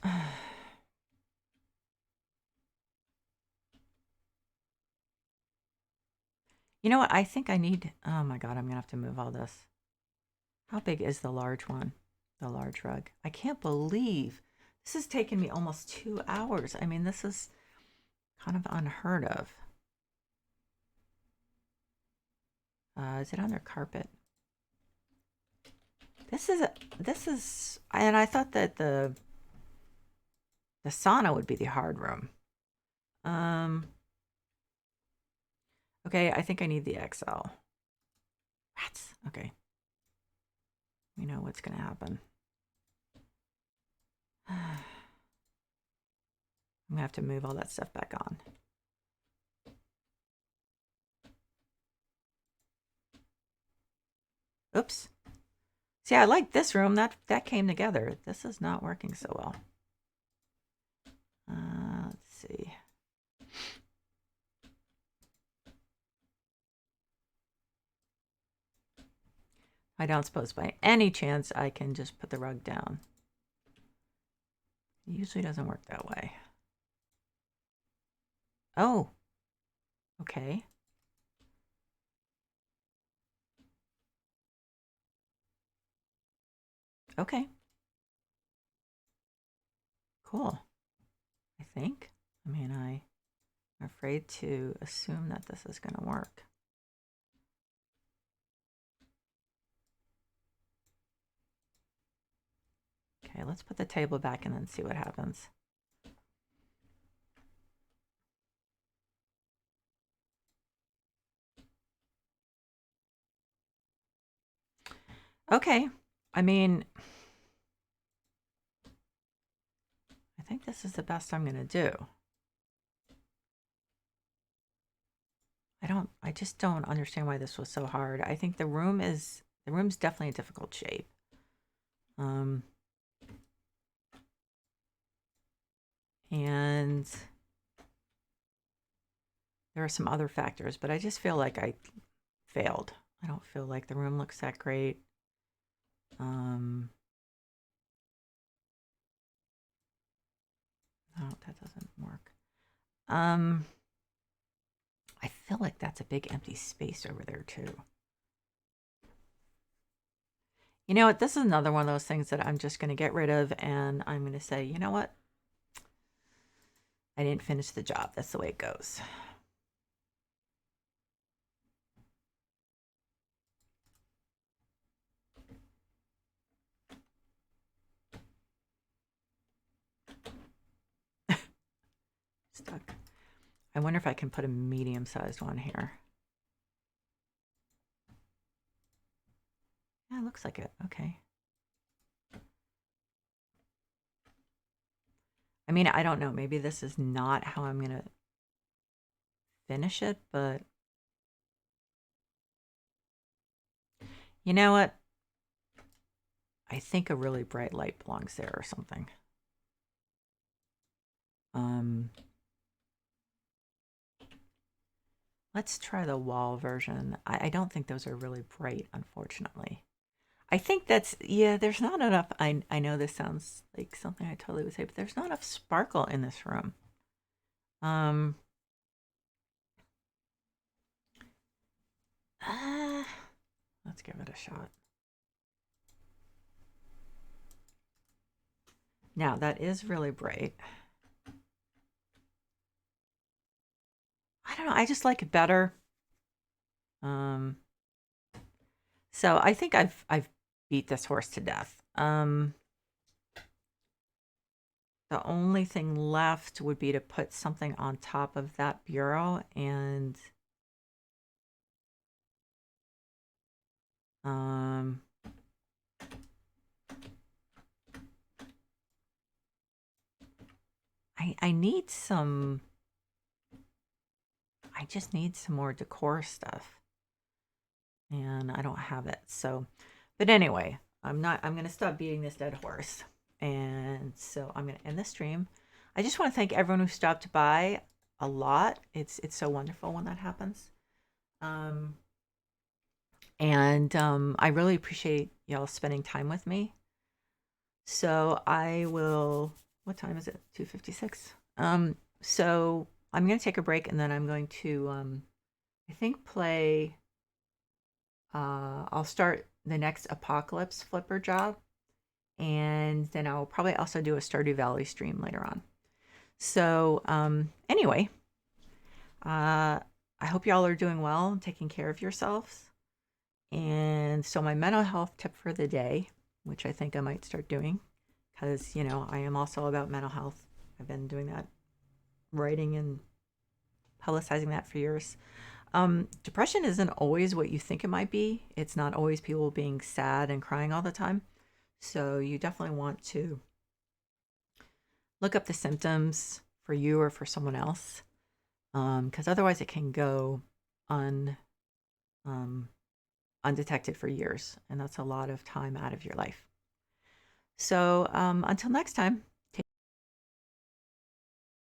You know what? I think I need... Oh my God, I'm going to have to move all this. How big is the large one? The large rug. I can't believe this has taken me almost 2 hours. I mean, this is kind of unheard of. Is it on their carpet? This is, and I thought that the sauna would be the hard room. Okay, I think I need the XL. Rats. Okay. We know what's going to happen. I'm going to have to move all that stuff back on. Oops. See, I like this room. That came together. This is not working so well. Let's see. I don't suppose by any chance I can just put the rug down. It usually doesn't work that way. Oh. Okay. Okay. Cool. I think. I mean, I'm afraid to assume that this is going to work. Okay, let's put the table back and then see what happens. Okay, I mean, I think this is the best I'm going to do. I just don't understand why this was so hard. I think the room's definitely a difficult shape. And there are some other factors, but I just feel like I failed. I don't feel like the room looks that great. No, that doesn't work. I feel like that's a big empty space over there too. You know what? This is another one of those things that I'm just going to get rid of, and I'm going to say, you know what? I didn't finish the job. That's the way it goes. Stuck. I wonder if I can put a medium-sized one here. Yeah, it looks like it. Okay. I mean, I don't know. Maybe this is not how I'm going to finish it, but you know what? I think a really bright light belongs there or something. Let's try the wall version. I don't think those are really bright, unfortunately. I think that's, yeah, there's not enough. I know this sounds like something I totally would say, but there's not enough sparkle in this room. Let's give it a shot. Now, that is really bright. I don't know. I just like it better. So I think I've beat this horse to death. The only thing left would be to put something on top of that bureau, and I need some. I just need some more decor stuff, and I don't have it. So, but anyway, I'm going to stop beating this dead horse, and so I'm going to end the stream. I just want to thank everyone who stopped by a lot. It's so wonderful when that happens. I really appreciate y'all spending time with me. So I will. What time is it? 2:56. So I'm going to take a break, and then I'm going to I think play. I'll start the next Apocalypse Flipper job, and then I'll probably also do a Stardew Valley stream later on. So anyway, I hope y'all are doing well and taking care of yourselves. And so my mental health tip for the day, which I think I might start doing, because I am also about mental health. I've been doing that, writing and publicizing that for years. Depression isn't always what you think it might be. It's not always people being sad and crying all the time. So you definitely want to look up the symptoms for you or for someone else, because otherwise it can go undetected for years, and that's a lot of time out of your life. So until next time.